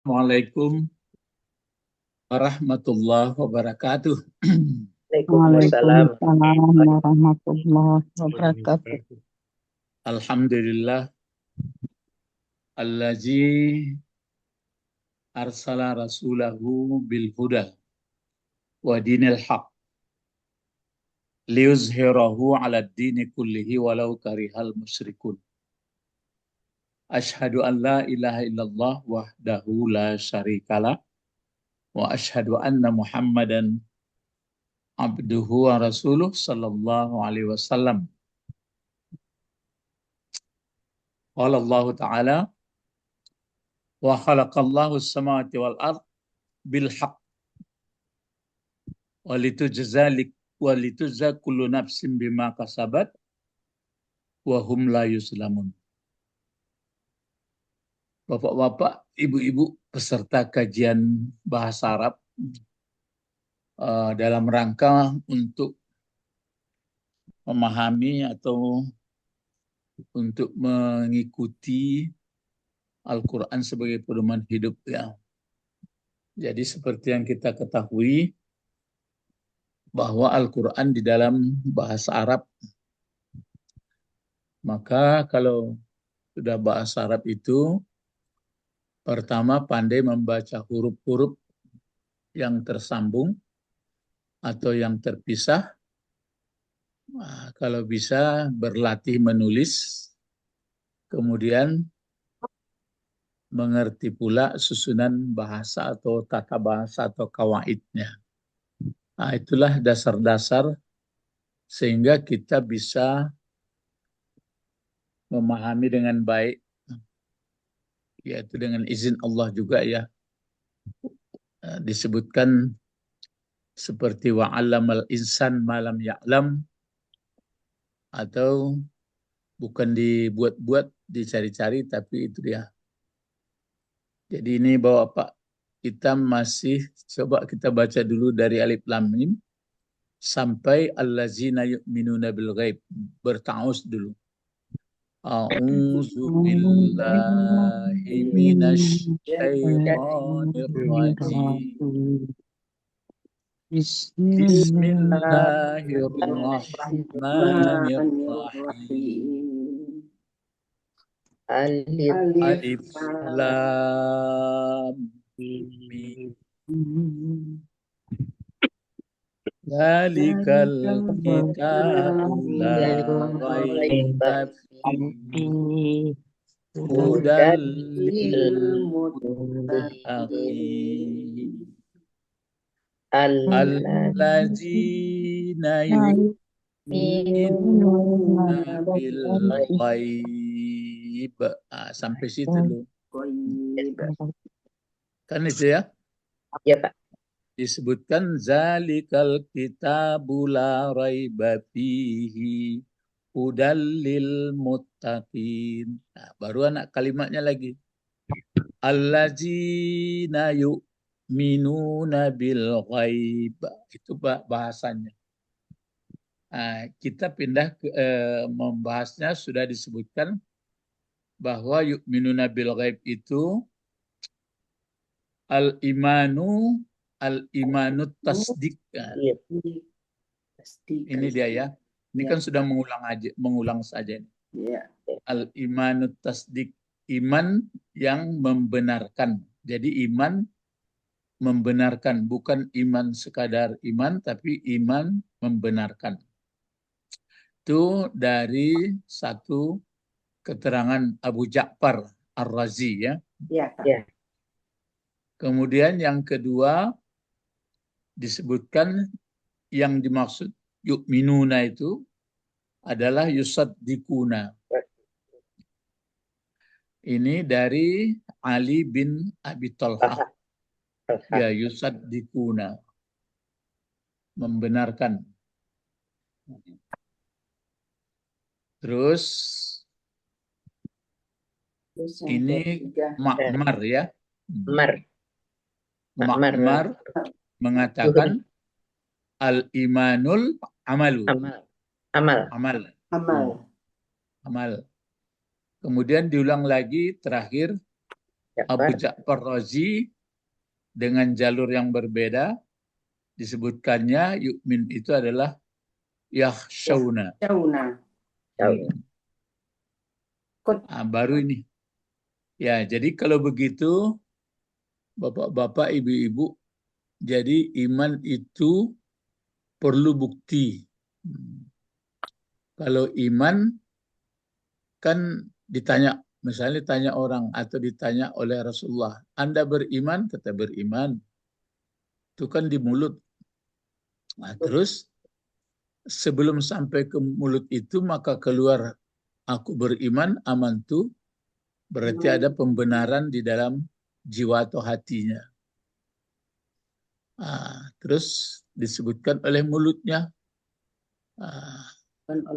Assalamualaikum warahmatullahi wabarakatuh. Waalaikumsalam. Waalaikumsalam warahmatullahi wabarakatuh. Alhamdulillah allazi arsala rasulahu bil huda wa dinil haq liyuzhirahu ala dini kullihi walau karihal musyrikun. Ashhadu an la ilaha illallah wahdahu la syarikalah wa ashhadu anna Muhammadan abduhu wa rasuluh sallallahu alaihi wasallam. Qala Allah Ta'ala wa khalaqallahu as-samawati wal ard bil haqq walitujza kullu nafsin bima kasabat wa hum la yuzlamun. Bapak-bapak, ibu-ibu peserta kajian bahasa Arab dalam rangka untuk memahami atau untuk mengikuti Al-Quran sebagai pedoman hidup ya. Jadi seperti yang kita ketahui bahwa Al-Quran di dalam bahasa Arab, maka kalau sudah bahasa Arab itu pertama pandai membaca huruf-huruf yang tersambung atau yang terpisah. Nah, kalau bisa berlatih menulis, kemudian mengerti pula susunan bahasa atau tata bahasa atau kawaidnya. Nah, itulah dasar-dasar sehingga kita bisa memahami dengan baik, yaitu dengan izin Allah juga ya. Disebutkan seperti wa'allamal insan malam ya'lam, atau bukan dibuat-buat, dicari-cari, tapi itu dia. Jadi ini Bapak, kita masih coba kita baca dulu dari alif lam mim sampai allazina yu'minuna bil ghaib. Berta'awuz dulu. A'udzu billahi minasy syaithanir rajim. Bismillahirrahmanirrahim. Alif lam mim. Dzalikal kitabu la raiba fihi hudal lil muttaqin alladzina yu'minuna bil ghaib. Sampai situ dulu. Kan itu ya? Ya, Pak. Disebutkan zalikal kitabu la raiba fihi hudal lil muttaqin. Nah, baru anak kalimatnya lagi. Allazina yu'minuna bil ghaib. Itu bahasanya. Nah, kita pindah ke membahasnya, sudah disebutkan bahwa yu'minuna bil ghaib itu al-imanu tasdik. Ini dia ya. Ini kan sudah mengulang saja. Al-imanut tasdik, iman yang membenarkan. Jadi iman membenarkan, bukan iman sekadar iman, tapi iman membenarkan. Itu dari satu keterangan Abu Ja'far Ar-Razi ya. Ya. Kemudian yang kedua disebutkan yang dimaksud yu'minuna itu adalah yusaddikuna. Ini dari Ali bin Abi Thalhah. Ya, yusaddikuna. Membenarkan. Terus ini Ma'mar ya. Ma'mar mengatakan al-imanul amalu. Amal. Kemudian diulang lagi terakhir Abu Ja'far. Ja'far Razi dengan jalur yang berbeda disebutkannya yu'min itu adalah yakhshawna. Yakhshawna. Baru ini. Ya, jadi kalau begitu Bapak-bapak, ibu-ibu, jadi iman itu perlu bukti. Kalau iman kan ditanya, misalnya ditanya orang atau ditanya oleh Rasulullah, Anda beriman? Kata beriman. Itu kan di mulut. Nah, terus sebelum sampai ke mulut itu maka keluar aku beriman, amantu, berarti ada pembenaran di dalam jiwa atau hatinya. Terus disebutkan oleh mulutnya.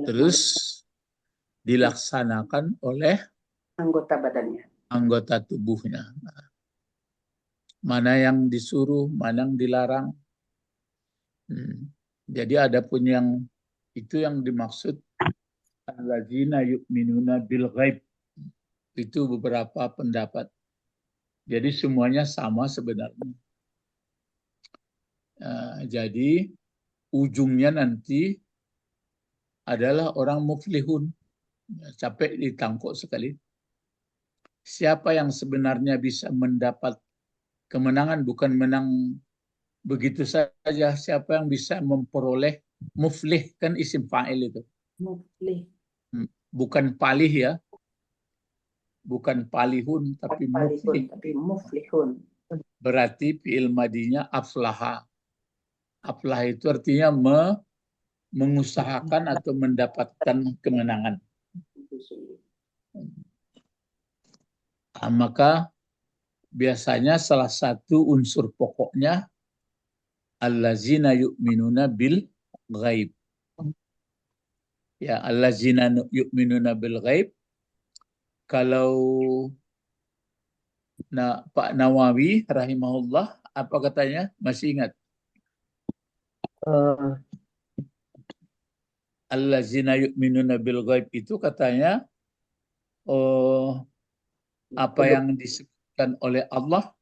Terus dilaksanakan oleh anggota badannya, anggota tubuhnya. Mana yang disuruh, mana yang dilarang. Jadi ada pun yang itu yang dimaksud alladzina yu'minuna bil ghaib. Itu beberapa pendapat. Jadi semuanya sama sebenarnya. Jadi ujungnya nanti adalah orang muflihun. Capek ditangkuk sekali. Siapa yang sebenarnya bisa mendapat kemenangan, bukan menang begitu saja. Siapa yang bisa memperoleh muflih, kan isim fa'il itu. muflih, Bukan palih ya. Bukan palihun, tapi muflih. tapi muflihun. Berarti fi'il madinya aflaha. Aflah itu artinya mengusahakan atau mendapatkan kemenangan. Maka biasanya salah satu unsur pokoknya allazina yu'minuna bil ghaib. Ya, allazina yu'minuna bil ghaib. Kalau Pak Nawawi rahimahullah, apa katanya? Masih ingat? Allazina yu'minuna bil ghaib itu katanya apa yang disebutkan oleh Allah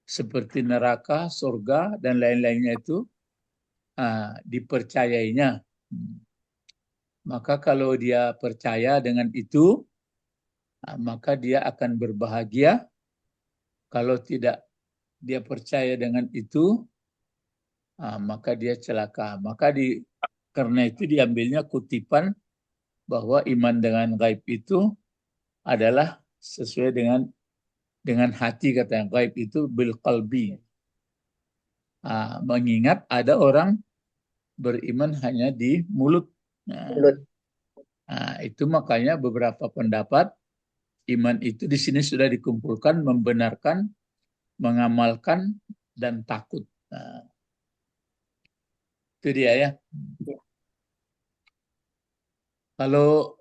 seperti neraka, surga, dan lain-lainnya itu dipercayainya. Maka kalau dia percaya dengan itu, maka dia akan berbahagia. Kalau tidak dia percaya dengan itu, maka dia celaka. Maka karena itu diambilnya kutipan bahwa iman dengan gaib itu adalah sesuai dengan hati, kata yang gaib itu bil qalbi. Mengingat ada orang beriman hanya di mulut. Itu makanya beberapa pendapat iman itu di sini sudah dikumpulkan, membenarkan, mengamalkan, dan takut. Itu dia ya. Kalau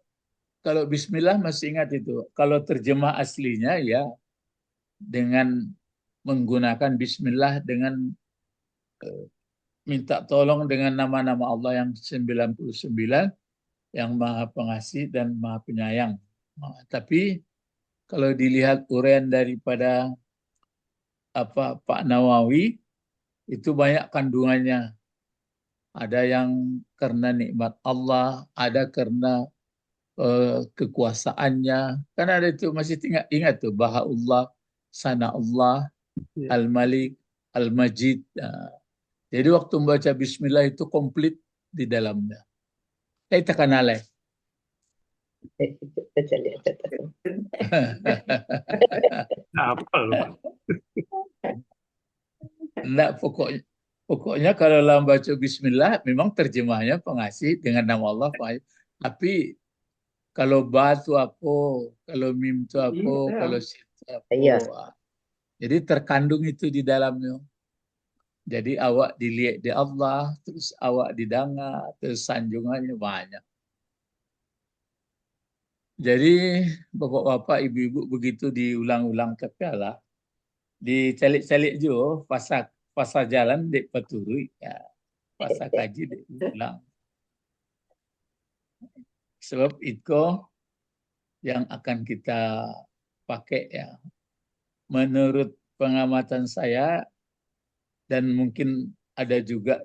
Bismillah masih ingat itu. Kalau terjemah aslinya ya dengan menggunakan Bismillah dengan minta tolong dengan nama-nama Allah yang 99 yang Maha Pengasih dan Maha Penyayang. Tapi kalau dilihat uraian daripada Pak Nawawi itu banyak kandungannya. Ada yang karena nikmat Allah, ada karena kekuasaannya. Kan ada itu masih ingat tuh Bahaullah, Sana Allah, Al-Malik, Al-Majid. Jadi waktu membaca Bismillah itu komplit di dalamnya. Kita kenal. Apa loh? Enggak, pokoknya kalau dalam baca Bismillah memang terjemahnya pengasih dengan nama Allah. Tapi kalau ba tu apa, kalau mim tu apa, kalau sin tu apa. Jadi terkandung itu di dalamnya. Jadi awak dilihat di Allah, terus awak didengar, terus sanjungannya banyak. Jadi bapak-bapak, ibu-ibu begitu diulang-ulang kepala, dicalik-calik juga fasa jalan dek paturi, ya, fasa kaji dek ulang. Sebab itu yang akan kita pakai ya. menurut pengamatan saya dan mungkin ada juga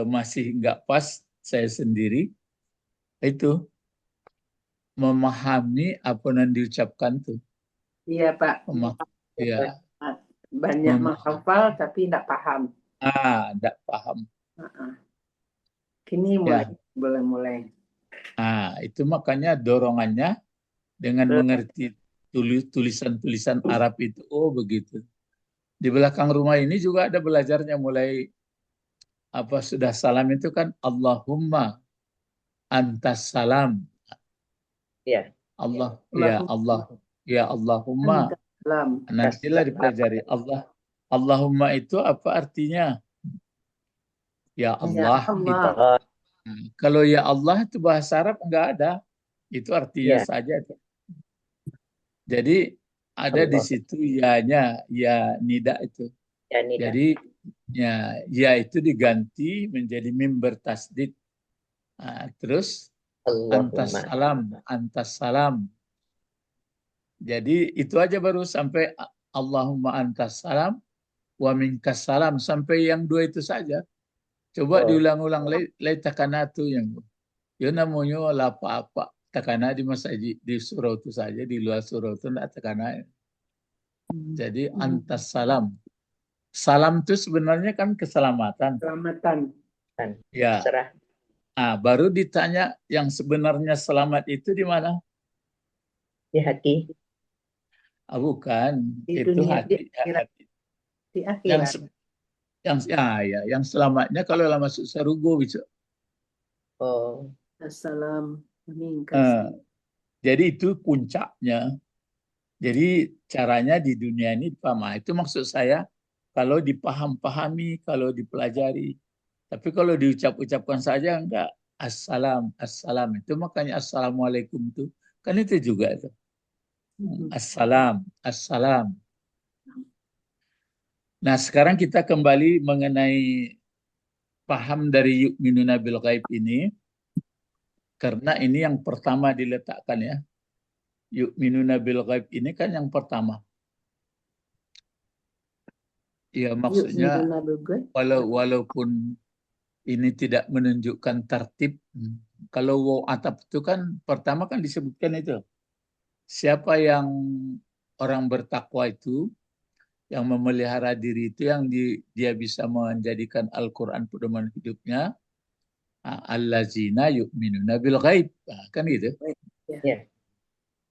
masih nggak pas saya sendiri, itu memahami apa yang diucapkan tuh. Iya, Pak. Ya, Banyak memahami. menghafal tapi tidak paham. Nggak paham. Kini Ya. mulai. Itu makanya dorongannya dengan mengerti tulisan-tulisan Arab itu. Oh begitu. Di belakang rumah ini juga ada belajarnya mulai sudah salam itu kan Allahumma antas salam. Ya. Allah, ya Allah, ya Allahumma. Salam. Nantilah dipelajari Allahumma itu apa artinya? Ya Allah. Allah. Kalau ya Allah itu bahasa Arab enggak ada. Itu artinya Ya. saja. Jadi ada di situ ya-nya, ya nida itu. Ya, nida. Jadi ya itu diganti menjadi mim bertasdid. Terus antas salam. Jadi itu aja baru sampai Allahumma antas salam wa minkas salam, sampai yang dua itu saja. Coba diulang-ulang takanatu yang ya namanya apa-apa takana di masjid di surau itu saja, di luar surau itu enggak takana. Jadi antas salam. Salam itu sebenarnya kan keselamatan. Keselamatan. Ya. Baru ditanya yang sebenarnya selamat itu di mana? Di hati. Bukan. Di itu dunia, hati. di akhirat. Yang selamatnya kalau lama masuk sarugo bisa. Jadi itu puncaknya. Jadi caranya di dunia ini paham. Itu maksud saya kalau dipaham-pahami, kalau dipelajari. Tapi kalau diucap-ucapkan saja enggak. Assalam. Itu makanya assalamualaikum itu. Kan itu juga itu. Assalam. Nah sekarang kita kembali mengenai paham dari yu'minuna bil ghaib ini. Karena ini yang pertama diletakkan ya. Yu'minuna bil ghaib ini kan yang pertama. Ya maksudnya walaupun ini tidak menunjukkan tertib. Kalau waw atap itu kan pertama kan disebutkan itu. Siapa yang orang bertakwa itu, yang memelihara diri itu, yang dia bisa menjadikan Al-Quran pedoman hidupnya, allazina yu'minuna bil ghaib. Kan gitu.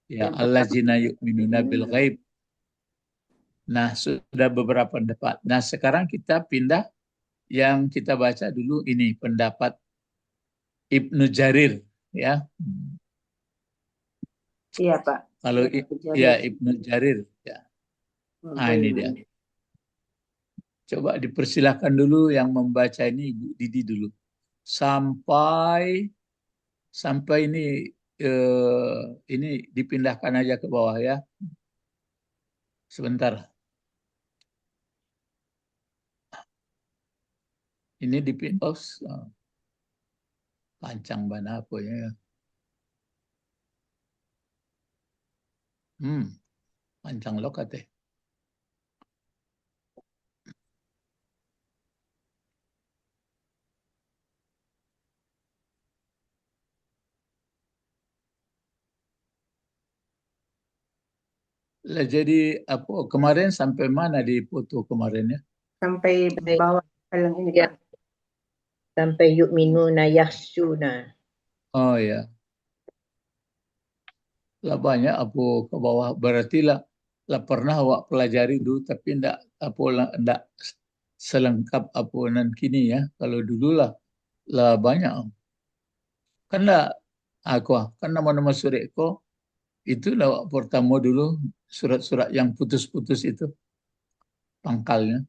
Ya, allazina yu'minuna bil ghaib. Nah, sudah beberapa pendapat. Nah, sekarang kita pindah yang kita baca dulu ini pendapat Ibnu Jarir ya. Iya, Pak. Kalau Ibnu Jarir ya. Ini dia. Coba dipersilahkan dulu yang membaca ini Ibu Didi dulu. Sampai ini dipindahkan aja ke bawah ya. Sebentar. Ini dipindah. Pancang bana apa ya. Pancang lokate. Lah jadi kemarin sampai mana di foto kemarin ya? Sampai bawah yang ini ya. Pak. Sampai yu'minuna yakhshuna. Oh ya. Lah banyak ke bawah, berarti lah pernah awak pelajari dulu tapi enggak selengkap nan kini ya. Kalau dulu lah banyak. Kan nama-nama sureko itu lah pertama dulu surat-surat yang putus-putus itu pangkalnya.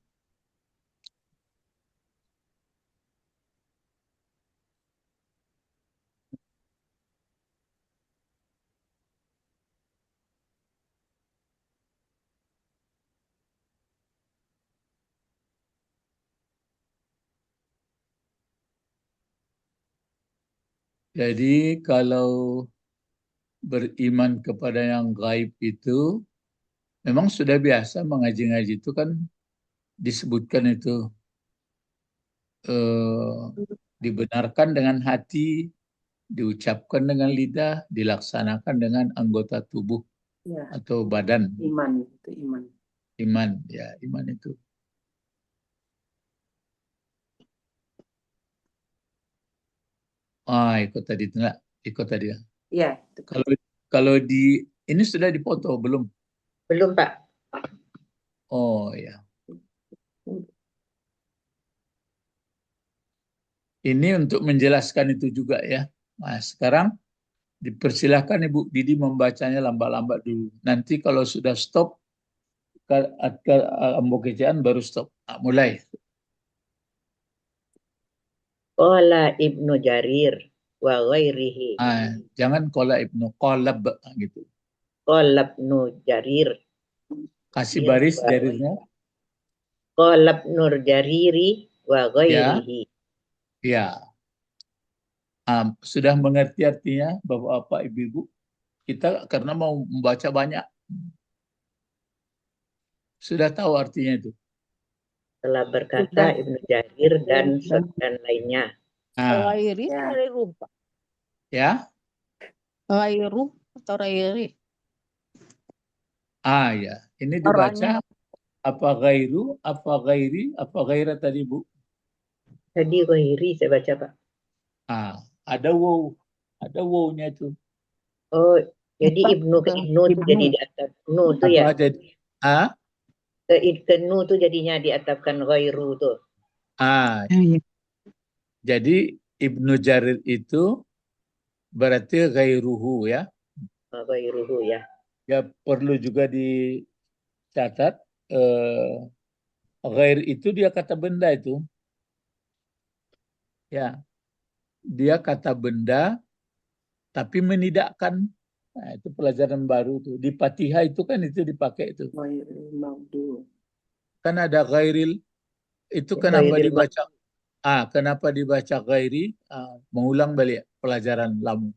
Jadi kalau beriman kepada yang gaib itu Memang sudah biasa mengaji-ngaji itu kan disebutkan itu dibenarkan dengan hati, diucapkan dengan lidah, dilaksanakan dengan anggota tubuh Ya, atau badan. iman itu iman. Iman, ya iman itu. Ikut tadi enggak? Ikut tadi. Ya, Kalau kalau di ini sudah dipoto belum? Belum, Pak. Oh ya. Ini untuk menjelaskan itu juga ya. Nah, sekarang dipersilahkan Ibu Didi membacanya lambat-lambat dulu. Nanti kalau sudah stop, ambokejaan baru stop. Mulai. Qala Ibnu Jarir wa ghairihi. Jangan qala Ibnu qalab gitu. Qala Ibnu Jarir. Kasih baris garisnya. Qala Ibnu Jariri wa ghairihi. Ya. Sudah mengerti artinya Bapak-bapak Ibu-ibu? Kita karena mau membaca banyak. Sudah tahu artinya itu. Telah berkata Ibnu Jarir dan lainnya. Ghairi Ya. ghairu, Pak. Ya. Ghairu atau ghairi. Ya. Ini dibaca apa ghairu, apa ghairi, apa ghaira tadi Bu? Tadi ghairi saya baca, Pak. Ada wow. Ada wow-nya itu. Oh, jadi Ibnu ke Ibnu itu jadi di atas Nu itu ya. Apa jadi? Ke Nu itu jadinya diatapkan ghairu tuh. Jadi Ibnu Jarir itu berarti ghairuhu ya. Ghairuhu ya. Ya perlu juga dicatat ghair itu dia kata benda itu. Ya. Dia kata benda tapi menidakkan. Nah, itu pelajaran baru tuh. Di Fatihah itu kan itu dipakai itu. Kan ada ghairil. Itu kenapa Ghairil dibaca? Kenapa dibaca ghairi? Mengulang balik pelajaran lama.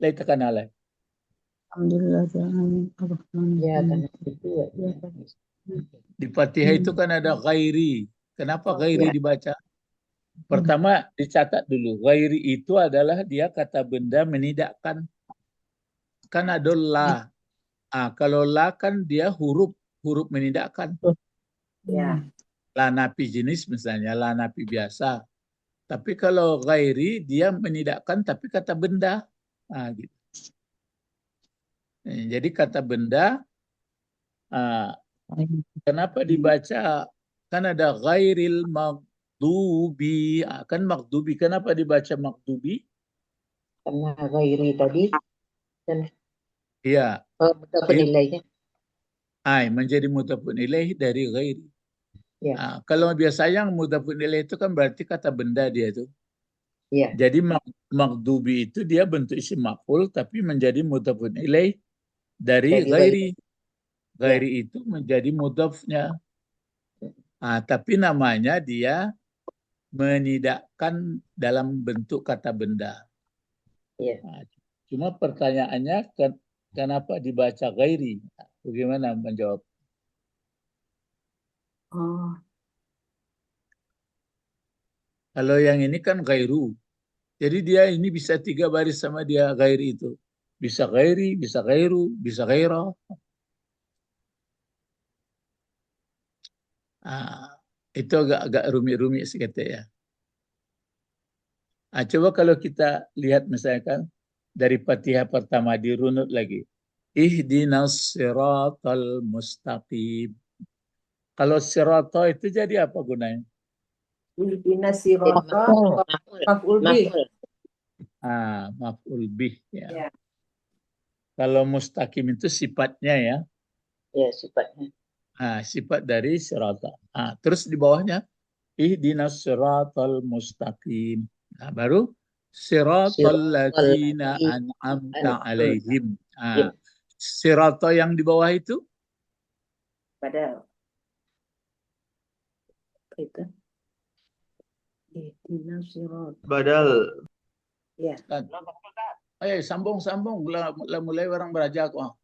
Laitakan alai. Alhamdulillah. Ya, karena itu ya. Di Fatihah itu kan ada ghairi. Kenapa ghairi dibaca? Pertama dicatat dulu. Ghairi itu adalah dia kata benda menidakkan. Kan ada la. Kalau la kan dia huruf menidakkan. Ya. La napi jenis misalnya, la napi biasa. Tapi kalau ghairi dia menidakkan tapi kata benda. Gitu. Jadi kata benda kenapa dibaca kan ada ghairil maghdubi. Kan maghdubi kenapa dibaca maghdubi? Karena ghairi tadi dan Iya. mudhafun ilaihnya. Menjadi mudhafun ilaih dari ghairi. Ya. Kalau biasanya yang mudhafun ilaih itu kan berarti kata benda dia itu. Ya. Jadi maghdubi itu dia bentuk isim maf'ul tapi menjadi mudhafun ilaih dari ghairi. Ghairi itu menjadi mudhafnya. Tapi namanya dia menidakkan dalam bentuk kata benda. Ya. Cuma pertanyaannya kenapa dibaca ghairi? Bagaimana menjawab? Kalau yang ini kan ghairu. Jadi dia ini bisa 3 baris sama dia ghairi itu. Bisa ghairi, bisa ghairu, bisa ghaira. Itu agak rumit-rumit sekali ya. Coba kalau kita lihat misalkan dari Fatihah pertama dirunut lagi. Ihdinas siratal mustaqim. Kalau sirata itu jadi apa gunanya? Ihdinas sirata maf'ul bih. Maf'ul bih ya. Ya. Kalau mustaqim itu sifatnya ya. Ya, sifatnya. Sifat dari sirata. Terus di bawahnya ihdinas siratal mustaqim. Baru siratal ladzina an'amta alaihim. Sirata yang di bawah itu Padahal itu ihdinas sirata. Badal. Ya. sambung mulai orang belajar kok.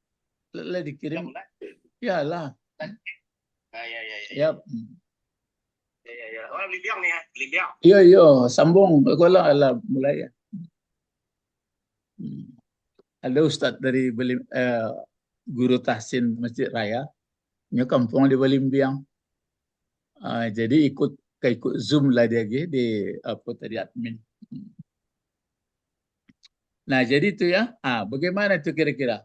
Lah dikirim. Udah mulai? Iyalah. Ya. Ya. Ya. Oh, Liliang nih ya, Liliang. Iya, sambung. Lah mulai ya. Ada Ustadz dari guru tahsin Masjid Raya. Nya kampung di Balimbiang. Jadi ikut Zoom lah dia di apa tadi admin. Nah, jadi itu ya. Bagaimana itu kira-kira?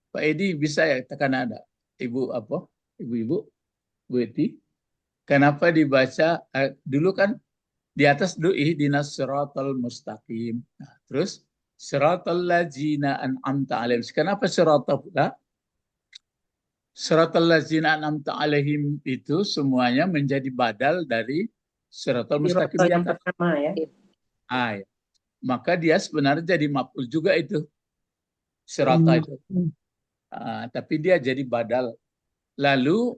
Pak Edi bisa ya tekan ada. Ibu apa? Ibu-ibu, Bu Edi. Kenapa dibaca dulu kan di atas dulu ihdinas siratal mustaqim. Nah, terus siratal ladzina an'amta alaihim. Kenapa siratal pula? Siratal ladzina an'amta alaihim itu semuanya menjadi badal dari siratal mustaqim Sirotol di yang atas. pertama ya. Ya. Maka dia sebenarnya jadi maf'ul juga itu. Sirata itu. Tapi dia jadi badal. Lalu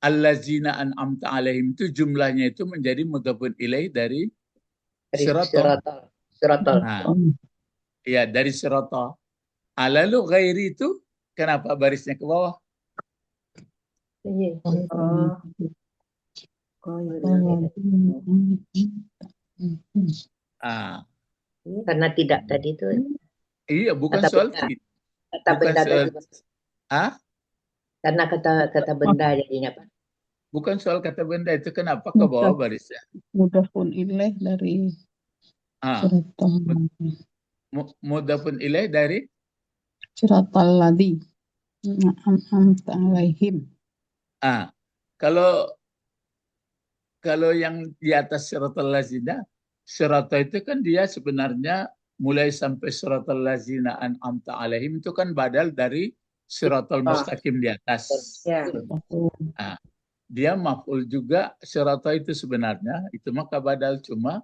allazina an'amta alaihim itu jumlahnya itu menjadi mudhafun ilaih dari sirata. Sirotol. Ya, dari sirata. Lalu ghairi itu kenapa barisnya ke bawah? Karena tidak tadi itu. Iya, bukan kata soal benda. tidak. Kata Bukan benda soal, tadi. ah? Karena kata benda jadinya Pak. Bukan soal kata benda itu kenapa ke bawah barisnya? Mudhafun ilaih dari Mudhafun ilaih dari siratal ladzi an'amta alaihim. Kalau yang di atas siratal ladzina, sirata itu kan dia sebenarnya mulai sampai siratal ladzina an'amta alaihim itu kan badal dari siratal mustaqim di atas. Ya. Dia maf'ul juga sirata itu sebenarnya, itu maka badal cuma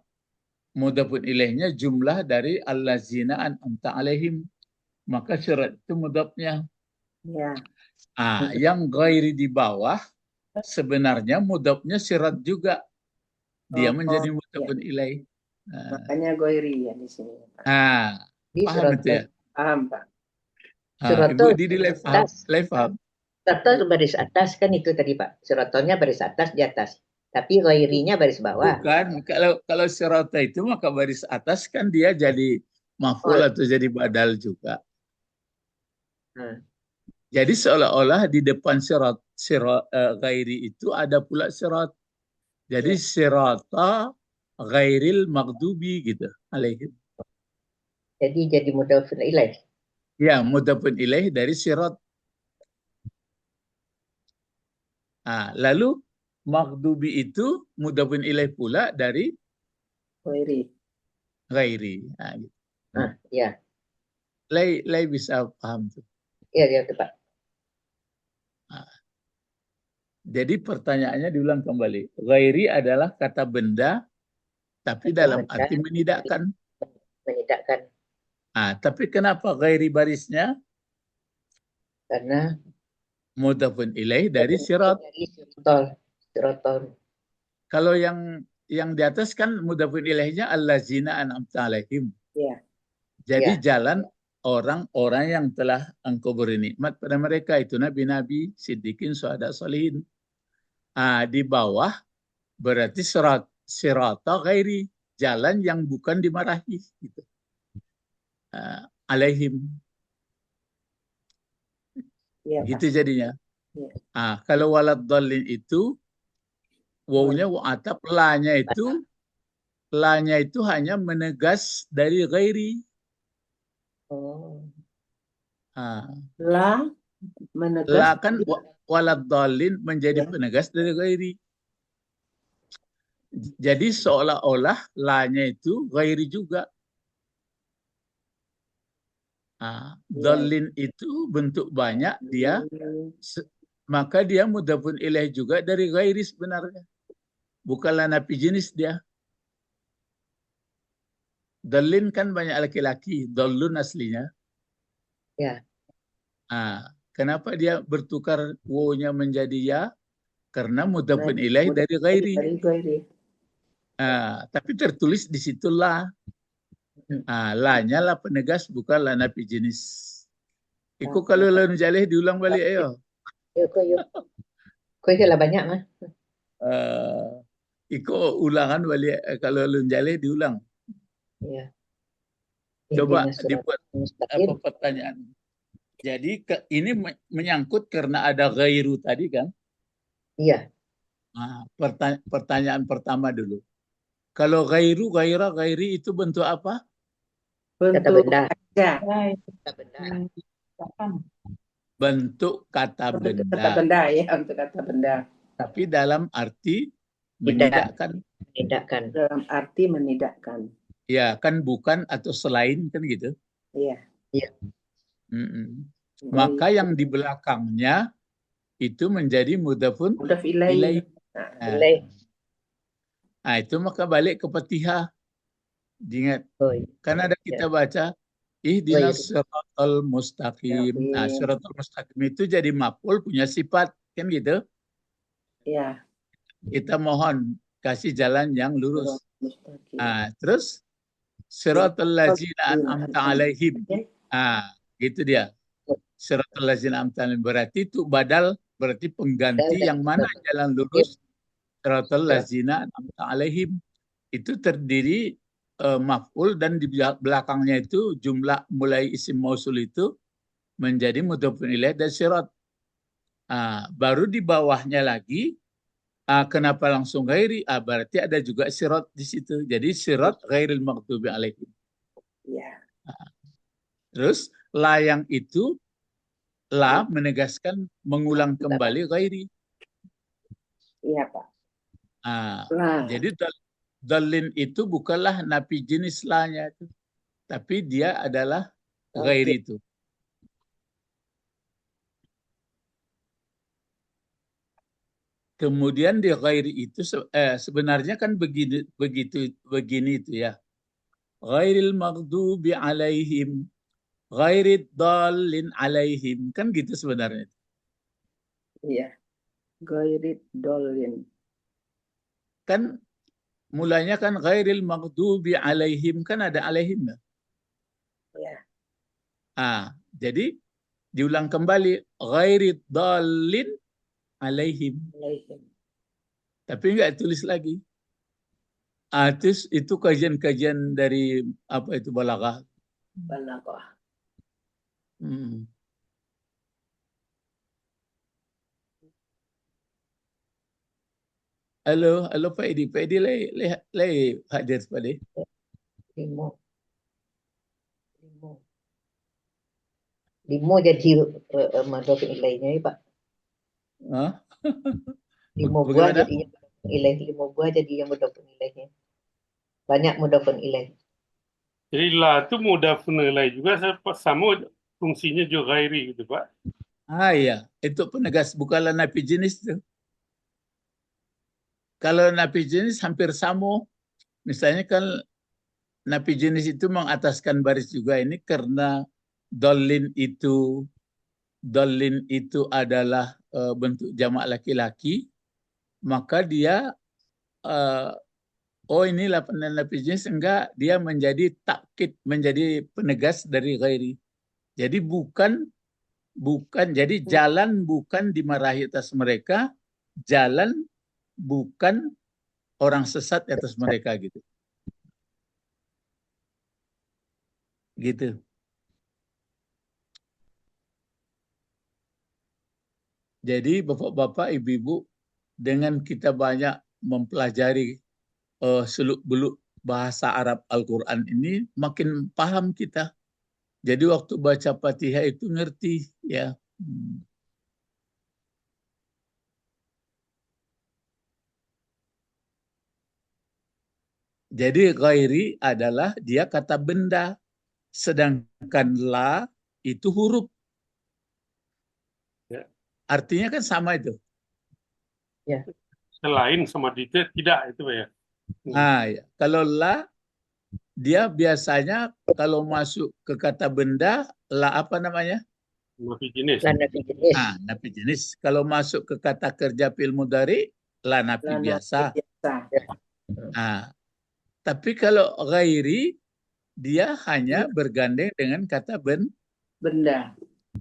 mudhafun ilaihnya jumlah dari allazina an'amta alaihim. Maka syirat itu mudhafnya. Ya. Yang ghairi di bawah sebenarnya mudhafnya syirat juga. Dia menjadi mudhafun ilaih. Makanya goiri ya di sini. Paham itu ya? Paham Pak. Ibu di level. Sirotol baris atas kan itu tadi Pak. Sirotolnya baris atas di atas. Tapi ghairinya baris bawah. Bukan, kalau sirata itu maka baris atas kan dia jadi maf'ul atau jadi badal juga. Jadi seolah-olah di depan sirat ghairi itu ada pula sirat. Jadi sirata ghairil maghdubi gitu alaihim. Jadi mudhafun ilaih. Ya, mudhafun ilaih dari sirat. Lalu maghdubi itu mudhafun ilaih pula dari ghairi. Gitu. Ya. Lai bisa paham tuh. Iya, Pak. Jadi pertanyaannya diulang kembali. Ghairi adalah kata benda, tapi dalam arti menidakkan. Menidakkan. Tapi kenapa ghairi barisnya? Karena mudhafun ilaih dari sirat. Sirotol. Kalau yang di atas kan mudhafun ilaihnya allazina an'amta alaihim. Iya. Jadi jalan orang-orang yang telah engkau beri nikmat pada mereka itu nabi-nabi, siddiqin, syuhada, sholihin. Di bawah berarti sirata ghairi, jalan yang bukan dimarahi gitu. Alaihim. Ya, gitu jadinya. Ya. Kalau walad dhalin itu wawunya wa'atap, lanya itu hanya menegas dari ghairi. La menegas. La kan walad dhalin menjadi penegas dari ghairi. Jadi seolah-olah lanya itu ghairi juga. Dhalin itu bentuk banyak dia, maka dia mudhafun ilaih juga dari ghairi sebenarnya. Bukanlah nafi jenis dia. Dhalin kan banyak laki-laki, dhalun aslinya. Ya. Kenapa dia bertukar wo-nya menjadi ya? Karena mudhafun ilaih dari ghairi. Tapi tertulis di situ la. La-nya lah penegas, bukanlah nafi jenis. Iko kalau lawan jaleh diulang balik ayo. Yuk, yuk. Kau lah banyak mah. Iko ulangan balik kalau lawan jaleh diulang. Ya. Coba Ihdinas siratal dibuat mustaqim. apa pertanyaan. Jadi ini menyangkut karena ada ghairu tadi kan. Iya. Nah, pertanyaan pertama dulu. Kalau ghairu, ghaira, ghairi itu bentuk apa? Kata Bentuk benda. aja. Kata benda. Bentuk kata Bentuk benda. kata benda ya, untuk kata benda. Tapi dalam arti Tidak. menidakkan. Menidakkan. Dalam arti menidakkan. Ya, kan bukan atau selain kan gitu. Iya. Maka yang di belakangnya itu menjadi mudhafun Mudhaf ilaih. Ilaih. Nah, itu maka balik ke Fatihah. Diingat. Oh, iya. Kan ada kita baca ihdinas siratal mustaqim. Nah, siratal mustaqim itu jadi maf'ul punya sifat kan gitu. Iya. Kita mohon kasih jalan yang lurus. Mustaqim. Nah, terus siratal ladzina an'amta alaihim. Ah, gitu dia. Siratal ladzina an'amta alaihim berarti itu badal, berarti pengganti yang mana jalan lurus. Siratal ladzina an'amta alaihim itu terdiri maf'ul dan di belakangnya itu jumlah mulai isim mausul itu menjadi mudhofun ilaih dan sirat. Baru di bawahnya lagi kenapa langsung ghairi? Berarti ada juga sirat di situ. Jadi sirat ghairil maghdubi alaihim. Ya. Terus la yang itu la menegaskan mengulang kembali ghairi. Iya, Pak. Jadi dalin itu bukanlah nafi jenis la-nya itu, tapi dia adalah ghairi itu. Kemudian di ghairi itu sebenarnya kan begini itu ya. Ghairil maghdubi alaihim, ghairid dallin alaihim, kan gitu sebenarnya. Iya. Ghairid dolin. Kan mulanya kan ghairil maghdubi alaihim, kan ada alaihim. Ya. Jadi diulang kembali ghairid dallin alaihim. Tapi enggak tulis lagi. Itu kajian-kajian dari apa itu balaghah. Balaghah. Halo Pak Edi. Pak Edi lay hadir pada. Limo jadi mudhaf ilaihnya ya, Pak. Limo buah jadinya ilaih. Limo buah jadi yang mudhafun ilaihnya. Banyak mudhafun ilaih. Jadi la itu mudhafun ilaih juga sama fungsinya juga ghairi gitu, Pak. Iya, itu penegas, bukanlah nafi jenis itu. Kalau nafi jenis hampir sama. Misalnya kan nafi jenis itu mengataskan baris juga ini karena dolin itu adalah bentuk jamak laki-laki, maka dia ini nafi jenis, enggak, dia menjadi takkid, menjadi penegas dari ghairi. Jadi bukan jadi jalan bukan dimarahi atas mereka, jalan bukan orang sesat atas mereka gitu. Gitu. Jadi Bapak-bapak, Ibu-ibu, dengan kita banyak mempelajari seluk-beluk bahasa Arab Al-Quran ini, makin paham kita. Jadi waktu baca Fatihah itu ngerti ya. Jadi ghairi adalah dia kata benda, sedangkan la itu huruf. Ya. Artinya kan sama itu. Ya. Selain sama tidak itu ya. Ya. Kalau la dia biasanya kalau masuk ke kata benda, la apa namanya? Nafi jenis. La nafi jenis. Nafi jenis. Kalau masuk ke kata kerja fi'il mudhari, la nafi biasa. Tapi kalau ghairi, dia hanya bergandeng dengan kata benda.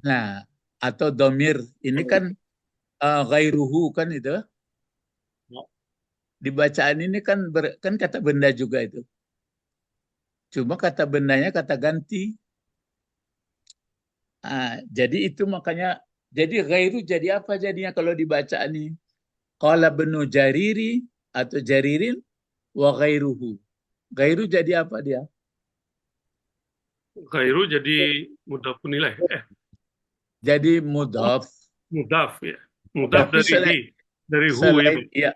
Nah, atau domir ini kan ghairuhu kan itu. Di bacaan ini kan kan kata benda juga itu. Cuma kata bendanya kata ganti. Jadi itu makanya jadi ghairu jadi apa jadinya kalau di bacaan ini? Qala benu jariri atau jaririn wa ghairuhu. Ghairu jadi apa dia? Ghairu jadi mudhafun ilaih. Jadi mudhaf. Mudhaf ya. Mudhaf Tapi dari hu ya. selain ya,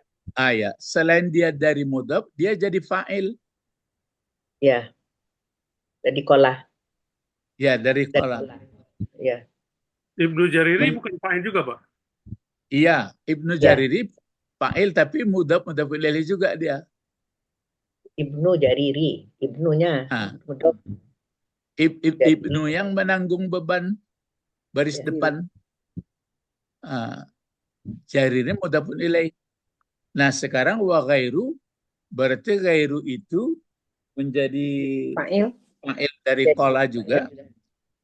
ya, selain dia dari mudhaf, dia jadi fa'il. Ya. Jadi kolah. Ya, dari Dari qala. kolah. Ya. Ibnu Jariri bukan fa'il juga, Pak? Iya, Ibnu Ya. Jariri fa'il tapi mudhaf ilaih juga dia. Ibnu Jariri. Ibnunya. Mudhaf. Ibnu yang menanggung beban baris Ya. depan. Jariri mudhafun ilaih. Nah, sekarang wa ghairu berarti ghairu itu menjadi Fa'il. fa'il dari Jadi qala juga.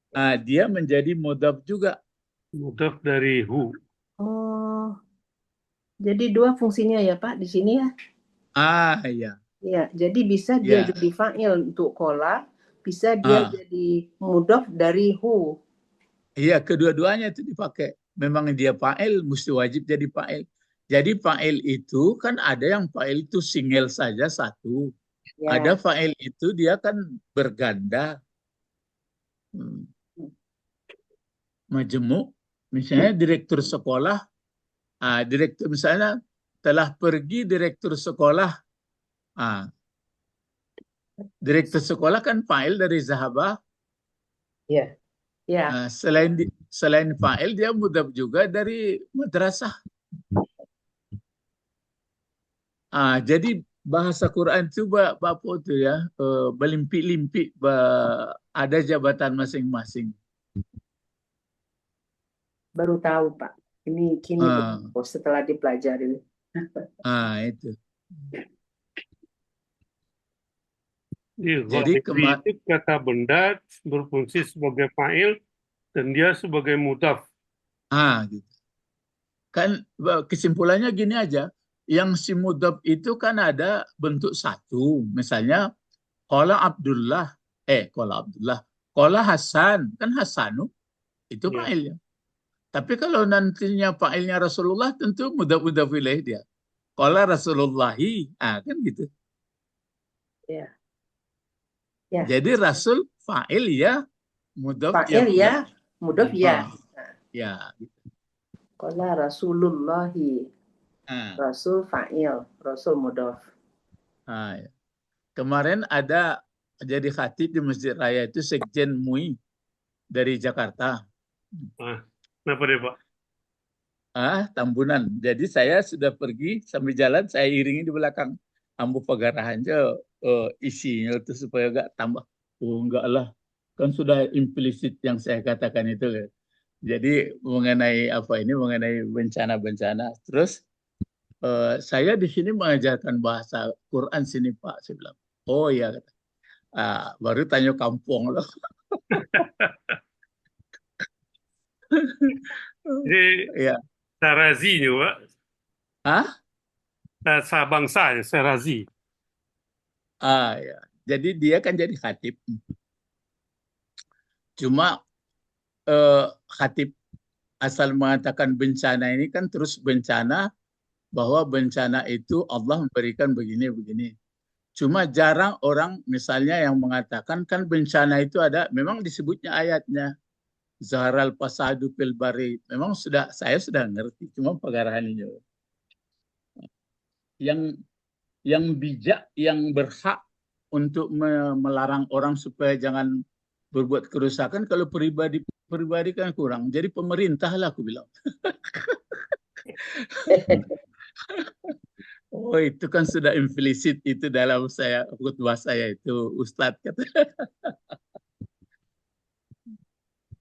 fa'il. Dia menjadi mudhaf juga. Mudhaf dari hu. Oh. Jadi dua fungsinya ya Pak di sini ya. Ya. Ya, jadi bisa dia Ya. jadi fa'il untuk kola, bisa dia jadi mudhaf dari hu. Iya, kedua-duanya itu dipakai. Memang dia fa'il, mesti wajib jadi fa'il. Jadi fa'il itu kan ada yang fa'il itu single saja satu. Ya. Ada fa'il itu dia kan berganda. Majemuk. Misalnya direktur sekolah. Direktur misalnya telah pergi direktur sekolah. Direktur sekolah kan fa'il dari zahabah. Ya. Ya. Selain fa'il dia mudhaf juga dari madrasah. Jadi bahasa Quran itu Bapak itu ya berlimpik-limpik ada jabatan masing-masing. Baru tahu Pak. Ini kini setelah dipelajari. Itu. Jadi itu kata benda berfungsi sebagai fa'il dan dia sebagai mudhaf. Gitu. Kan kesimpulannya gini aja, yang si mudhaf itu kan ada bentuk satu, misalnya qala Abdullah, qala Hasan, kan Hasanu itu fa'ilnya. Tapi kalau nantinya fa'ilnya Rasulullah tentu mudhaf ilaih dia. Qala Rasulullahi, kan gitu. Ya. Ya. Jadi Rasul fa'il ya, mudhaf fa'il ya, mudhaf ya. Ya. Qala Rasulullahi. Rasul fa'il, Rasul mudhaf. Ya. Kemarin ada jadi khatib di Masjid Raya itu Sekjen MUI dari Jakarta. Kenapa deh Pak? Tambunan. Jadi saya sudah pergi sambil jalan, saya iringi di belakang. Ambu pagarahan isinya itu supaya enggak tambah. Enggak lah. Kan sudah implisit yang saya katakan itu. Jadi mengenai mengenai bencana-bencana. Terus saya di sini mengajarkan bahasa Quran sini Pak. Saya bilang, oh ya. Baru tanya kampung loh. Jadi Sarazi Pak. Bangsa ya, Sarazi. Ya. Jadi dia kan jadi khatib. Cuma khatib asal mengatakan bencana ini kan terus bencana, bahwa bencana itu Allah memberikan begini-begini. Cuma jarang orang misalnya yang mengatakan kan bencana itu ada, memang disebutnya ayatnya. Zaharal fasadu fil bari. Memang saya sudah ngerti, cuma pagarahan ini. Yang bijak, yang berhak untuk melarang orang supaya jangan berbuat kerusakan, kalau pribadi kan kurang. Jadi pemerintah lah aku bilang. Oh itu kan sudah implisit itu dalam khutbah saya itu Ustadz kata.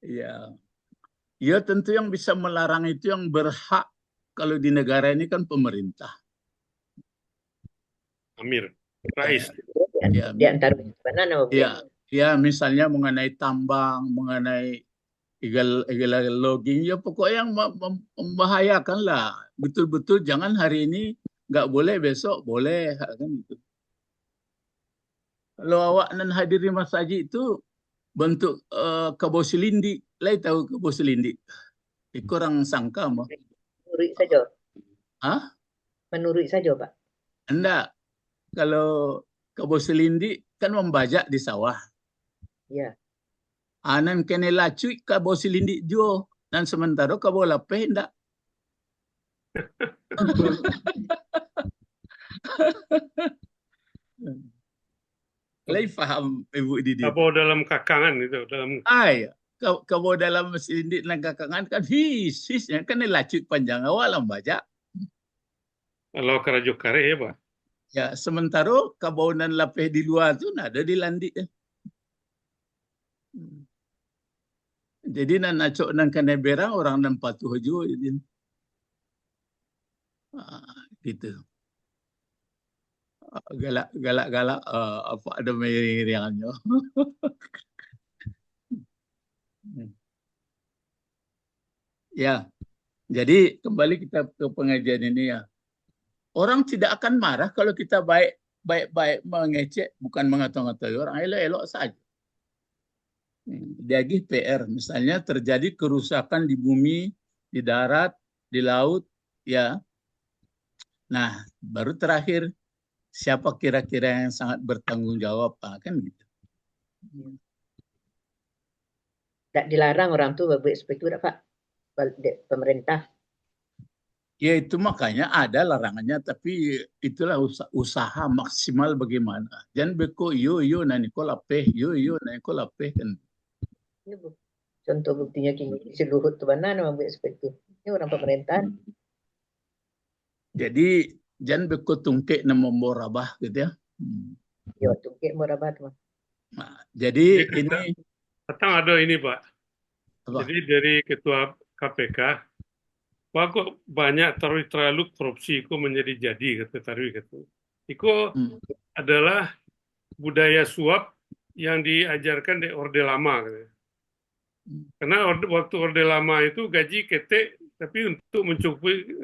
Ya tentu yang bisa melarang itu yang berhak kalau di negara ini kan pemerintah. Amir, Rais. Di antara mana Ya misalnya mengenai tambang, mengenai egal logging ya pokoknya yang membahayakan lah. Betul-betul jangan hari ini nggak boleh, besok boleh kan gitu. Kalau awak nan hadiri masjid itu bentuk kebo selindi, lai tahu kebo selindi. Kurang sangka mah. Menurut saja. Hah? Menurut saja, Pak. Enggak. Kalau kebo selindi kan membajak di sawah. Ya. Anan kene lacu kebo selindi jo, dan sementara kebo lapeh enggak. Lai faham Ibu Didi. Apa dalam kakangan itu, dalam Ay, kebo dalam selindi dan kakangan kan hisisnya kan lacu panjang awal membajak. kalau kerajo kare ya Pak. Ya, sementara kabonan lapeh di luar tu ada di landik. Jadi nan acok nan kena berang orang nan patuh jo jadi. Gitu. Galak apa ada miring-miringannya. Ya. Jadi kembali kita ke pengajian ini ya. Orang tidak akan marah kalau kita baik-baik mengecek, bukan mengatai-ngatai orang, elok-elok saja. Diagih PR, misalnya terjadi kerusakan di bumi, di darat, di laut, ya. Nah, baru terakhir, siapa kira-kira yang sangat bertanggung jawab, kan gitu. Tidak dilarang orang tuh berbuat seperti itu, Pak. Pemerintah. Ya itu makanya ada larangannya, tapi itulah usaha maksimal bagaimana. Jangan beko yo nani ko lapeh, yo nani ko lapeh kan. Ini contoh buktinya kini si Luhut tuh mana membuat seperti itu. Ini orang pemerintahan. Jadi jangan beko tungke nama morabah gitu ya. Yo tungke morabat mah. Nah, jadi ini Datang ada ini Pak. apa? Jadi dari Ketua KPK, Pak kok banyak terlalu korupsi itu menjadi jadi kata Tarwi kata. Itu adalah budaya suap yang diajarkan di Orde Lama. Kata. Karena waktu Orde Lama itu gaji ketek, tapi untuk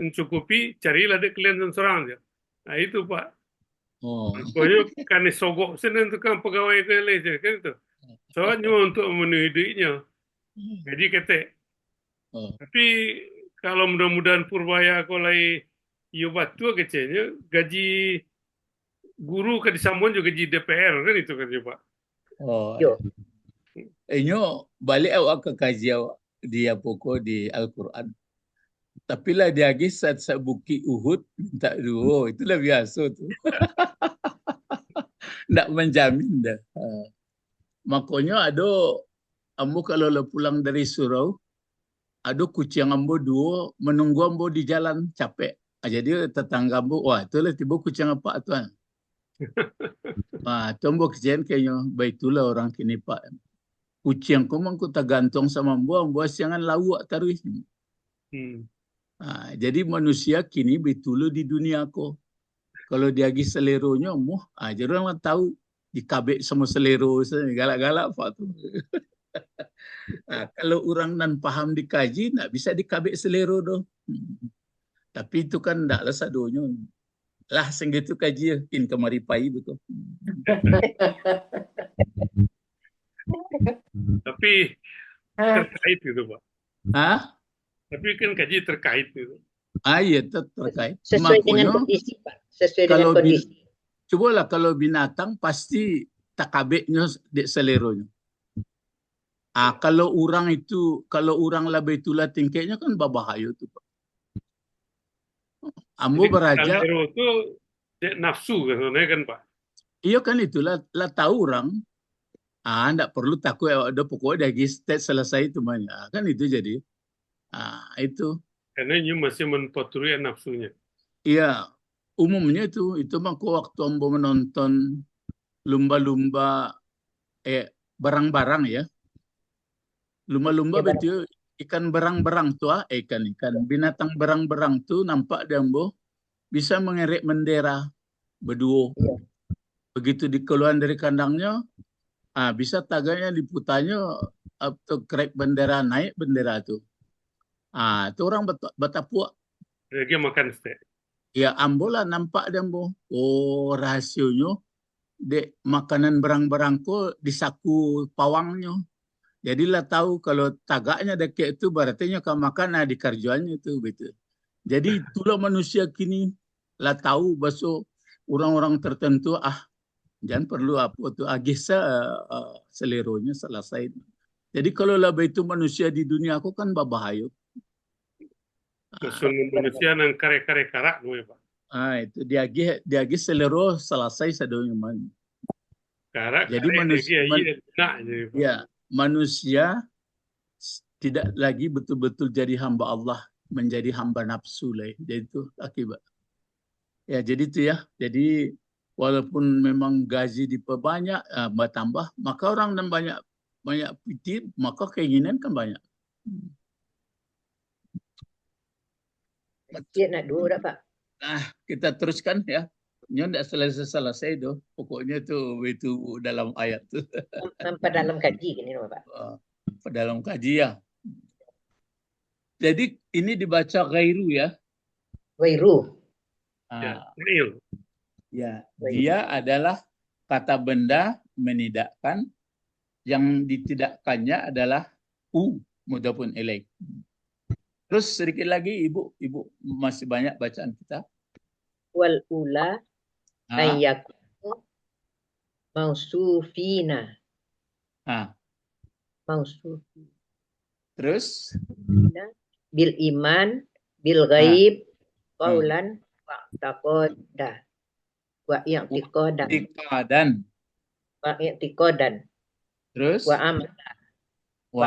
mencukupi carilah dek kalian seorang aja. Nah itu Pak. Oh. Pokoknya kan sogok senen tukang pegawai itu kan itu. Soalnya untuk memenuhi duitnya. Gaji ketek. Oh. Tapi kalau mudah-mudahan Purbaya kolai batu kecilnya gaji guru ke disambung juga gaji DPR kan itu kan Pak. Oh. Yo. Inyo balik awak ke kaji awak dia pokok di Al-Quran. Tapi lah dia saat buki Uhud minta duo, itulah biasa tuh. Nggak menjamin dah. Makanya ada ambo kalau lo pulang dari surau, ada kucing ambo dua menunggu ambo di jalan capek. Jadi tetangga ambo, wah itulah tiba kucing apa tuan. Wah, ambo kejadian kayaknya, baitulah orang kini Pak. Kucing ko man ko tagantung sama ambo siangan lawak taruh. Jadi manusia kini betul di dunia ko. Kalau dia lagi seleronya, jadi orang tahu dikabek sama selero, galak-galak Pak tu. Kalau orang nan paham dikaji, nak bisa dikabek selero doh. Tapi itu kan ndaklah sadonya. Lah senggitu kaji in kemari pai betul. Tapi terkait itu Pak. Hah? Tapi kan kaji terkait itu. Iya terkait. Sesuai dengan kondisi Pak. Sesuai dengan kondisi. Cobalah kalau binatang pasti takabeknya di seleronya. Kalau orang lebih itulah tingkatnya kan berbahaya tu Pak. Ambo beraja. Selero itu nafsu kan Pak. Iya kan itulah lah tahu orang. Ndak perlu takut ada pokoknya dah state selesai itu banyak. Kan itu jadi. Itu. Karena ini masih menpoturi nafsunya. Iya, umumnya itu mah waktu ambo menonton lumba-lumba barang-barang ya. Lumba-lumba betul ikan berang-berang tuh ikan binatang berang-berang tuh nampak di ambo bisa mengerek bendera berdua. Iya. Begitu dikeluaran dari kandangnya, bisa taganya diputanya atau krek bendera naik bendera tuh. Itu orang Batapuak. Dia makan steak. Ya ambola nampak dia bu. Oh rahasionya dek makanan berang-berangku di saku pawangnya. Jadilah tahu kalau tagaknya deket itu berarti kan makan di karjuannya itu betul. Jadi itulah manusia kini lah tahu bahasa orang-orang tertentu jangan perlu apa tuh agisa seleronya selesai. Jadi kalau lah itu manusia di dunia aku kan berbahaya. Musuh manusia nang kare-kare karak gue Pak. Itu dia selero selesai sadonya man. Karak Jadi manusia tidak lagi betul-betul jadi hamba Allah, menjadi hamba nafsu lah. Jadi itu akibat. Ya jadi itu ya. Jadi walaupun memang gaji diperbanyak, bertambah, maka orang dan banyak piti, maka keinginan kan banyak. Dia nak dua Pak. Kita teruskan ya. Ini tidak selesai itu. Pokoknya itu dalam ayat tu. Sampai dalam kaji gini Pak. Dalam kaji ya. Jadi ini dibaca ghairu ya. Ghairu. Ya, dia adalah kata benda menidakkan, yang ditidakkannya adalah mudhafun ilaih. Terus sedikit lagi Ibu masih banyak bacaan kita. Wal ula ayyakunu mausufina. Mausufina. Terus bil iman bil ghaib qaulan wa taqoda wa i'tiqadan terus wa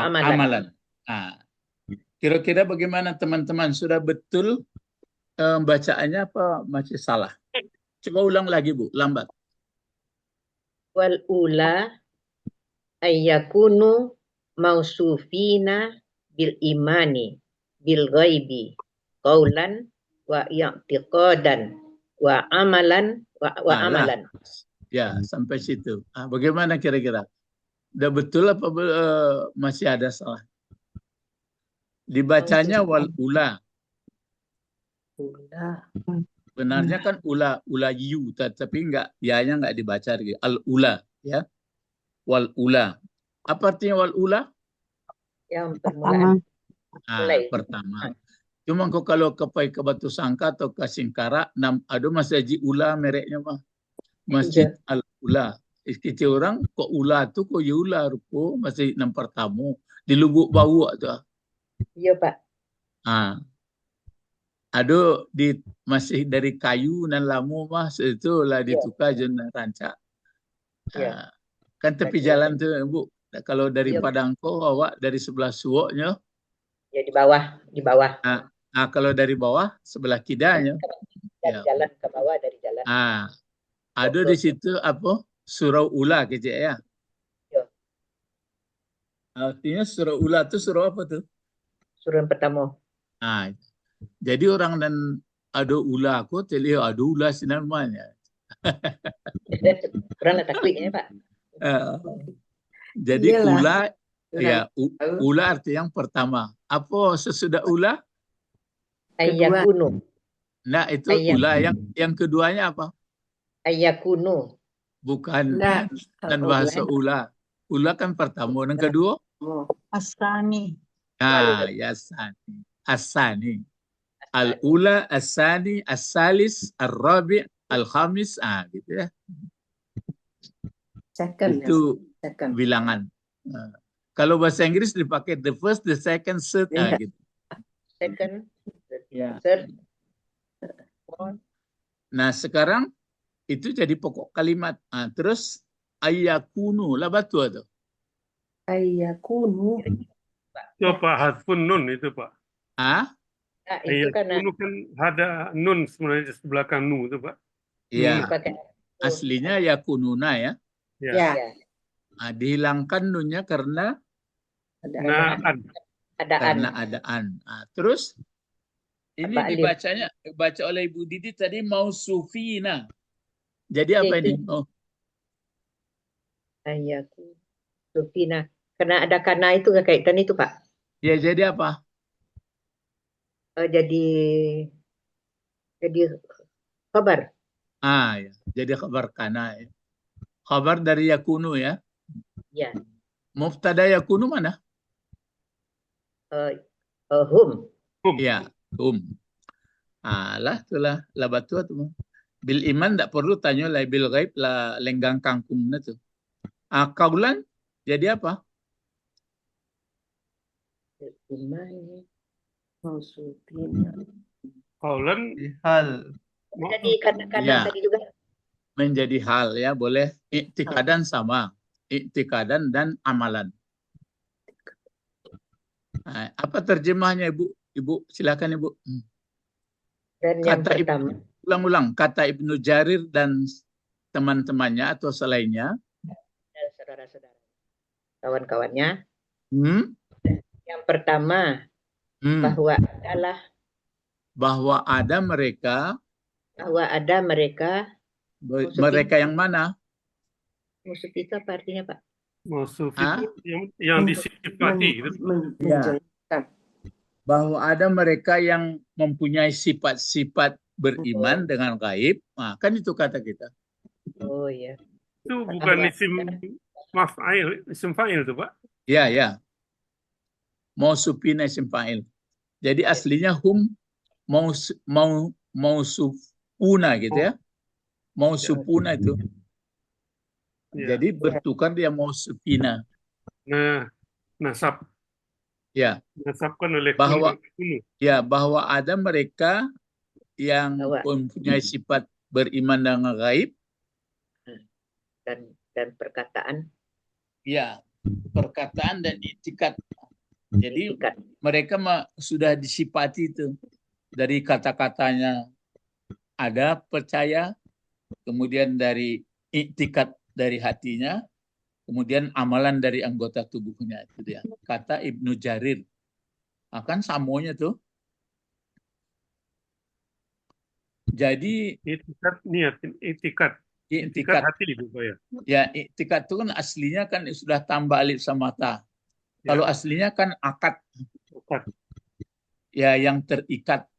amalan. Kira-kira bagaimana teman-teman, sudah betul bacaannya apa masih salah? Coba ulang lagi Bu, lambat. Wal ula ayyakunu mausufina bil imani bil ghaibi qaulan wa i'tiqadan wa amalan amalan. Ya, sampai situ. Bagaimana kira-kira? Udah betul apa masih ada salah? Dibacanya wal ula. Benarnya kan ula yu, tapi ya-nya enggak dibaca lagi. Al ula ya. Wal ula. Apa artinya wal ula? Yang permulaan. Pertama. Cuma kalau ke Batu Sangka atau ke Singkara, ada masjid ula mereknya mah. Masjid Al Ula. Kita orang kok ula tu kok ula rupo masjid yang pertama di Lubuk Bau tu. Iya Pak. Ada masih dari kayu dan lamu mah itulah ditukar jen rancak. Kan tepi jalan tu Bu. Kalau dari Padangko awak dari sebelah suoknya. Ya di bawah. Kalau dari bawah sebelah kidanya. Dari jalan ke bawah dari jalan. Ada di situ apa? Surau Ula kecil ya. Artinya surau Ula tu surau apa tu? Surau yang pertama. Jadi orang dan ada ula aku teli ada ula sinamanya. Orang nak taklidnya Pak. Jadi ula ya ula arti yang pertama. Apa sesudah ula? Ayyakunu. Nah itu ula yang keduanya apa? Ayyakunu. Bukan dan bahasa ula. Ula kan pertama, yang kedua? Asani. Yasani. Asani. Al-ula, as-sani, as-salis, al-rabi', al-khamis, gitu ya. Second. Itu bilangan. Kalau bahasa Inggris dipakai the first, the second, third, gitu. Second, Ya. third. Nah sekarang itu jadi pokok kalimat. Terus ayyakunu lah batu atau? Ayyakunu. Itu Pak hasfun nun itu Pak. Itu karena kan ada nun sebenarnya di belakang nu itu Pak. Iya. Aslinya yakununa ya. Ya. Dihilangkan nunnya karena adaan. Terus ini dibaca oleh Ibu Didi tadi mausufina. Jadi apa ini? Ayyakunu sufina. Karena ada karena itu kaitan itu Pak. Ya jadi apa? Jadi khabar. Ya. Jadi khabar kana. Ya. Khabar dari yakunu ya. Ya. Mubtada yakunu mana? Hum. Ya, Alah itulah lah batu tu. Bil iman tak perlu tanya lah bil gaib lah lenggang kangkung tu. Kaulan jadi apa? Iman. Maksudnya. Kaulan Hal Jadi karena Ya. tadi juga. menjadi hal ya boleh iktikadan sama iktikadan dan amalan. Apa terjemahnya Ibu silakan Ibu. Dan yang Kata pertama. Ulang-ulang kata Ibnu Jarir dan teman-temannya atau selainnya. Dan saudara-saudara. Kawan-kawannya. Hmm? Yang pertama. Bahwa ada mereka. Mereka yang mana? Maksud itu apa artinya Pak? maksud yang disifati gitu. Ya. Bahwa ada mereka yang mempunyai sifat-sifat beriman dengan gaib. Nah, kan itu kata kita. Oh iya. Itu bukan isim fa'il tuh Pak. Ya. Mausufina isim fa'il. Jadi aslinya hum mausufuna gitu ya. Mausufuna itu. Ya. Jadi bertukar dia mausufina. Nah, nasab. Ya. Nasabkan oleh Bahwa kunu. Ya, bahwa ada mereka yang mempunyai sifat beriman dengan gaib dan perkataan. Ya, perkataan dan i'tikad. Jadi mereka sudah disifati itu dari kata-katanya ada percaya, kemudian dari i'tikad dari hatinya, kemudian amalan dari anggota tubuhnya itu dia. Kata Ibnu Jarir. Akan samonya tuh. Jadi I'tikad niat, i'tikad hati itu Pak ya. Ya, i'tikad itu kan aslinya kan sudah tambah alif sama ta. Ya. Kalau aslinya kan akad. Ya, yang terikat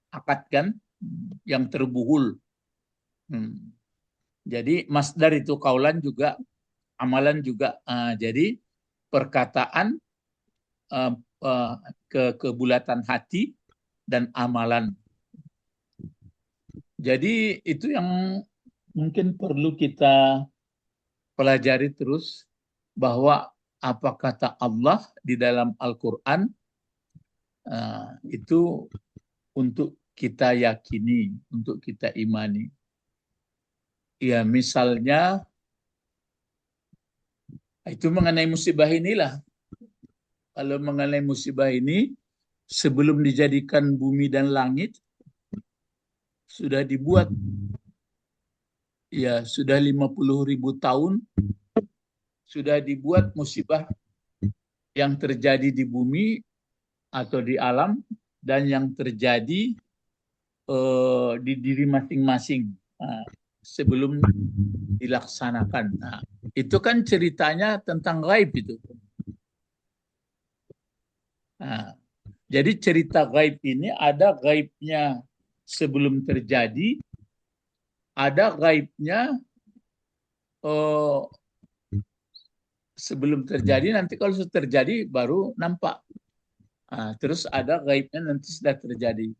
akad kan yang terbuhul. Jadi masdar itu kaulan juga, amalan juga. Jadi perkataan kebulatan hati dan amalan. Jadi itu yang mungkin perlu kita pelajari terus, bahwa apa kata Allah di dalam Al-Quran itu untuk kita yakini, untuk kita imani. Ya misalnya itu mengenai musibah inilah. Kalau mengenai musibah ini, sebelum dijadikan bumi dan langit, sudah dibuat. Ya, sudah 50.000 tahun sudah dibuat musibah yang terjadi di bumi atau di alam dan yang terjadi di diri masing-masing sebelum dilaksanakan. Nah, itu kan ceritanya tentang gaib itu. Nah, jadi cerita gaib ini ada gaibnya sebelum terjadi, ada gaibnya sebelum terjadi, nanti kalau sudah terjadi baru nampak. Terus ada gaibnya nanti sudah terjadi.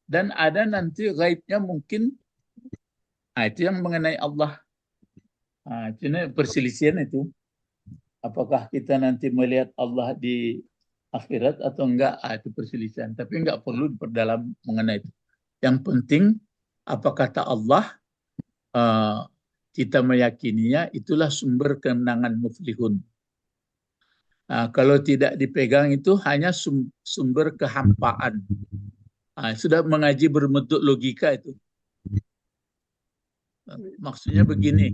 Dan ada nanti gaibnya mungkin, itu yang mengenai Allah. Ini perselisihan itu. Apakah kita nanti melihat Allah di akhirat atau enggak, itu perselisihan. Tapi enggak perlu diperdalam mengenai itu. Yang penting, apa kata Allah, kita meyakininya, itulah sumber kemenangan muflihun. Kalau tidak dipegang itu hanya sumber kehampaan. Sudah mengaji berbentuk logika itu. Maksudnya begini,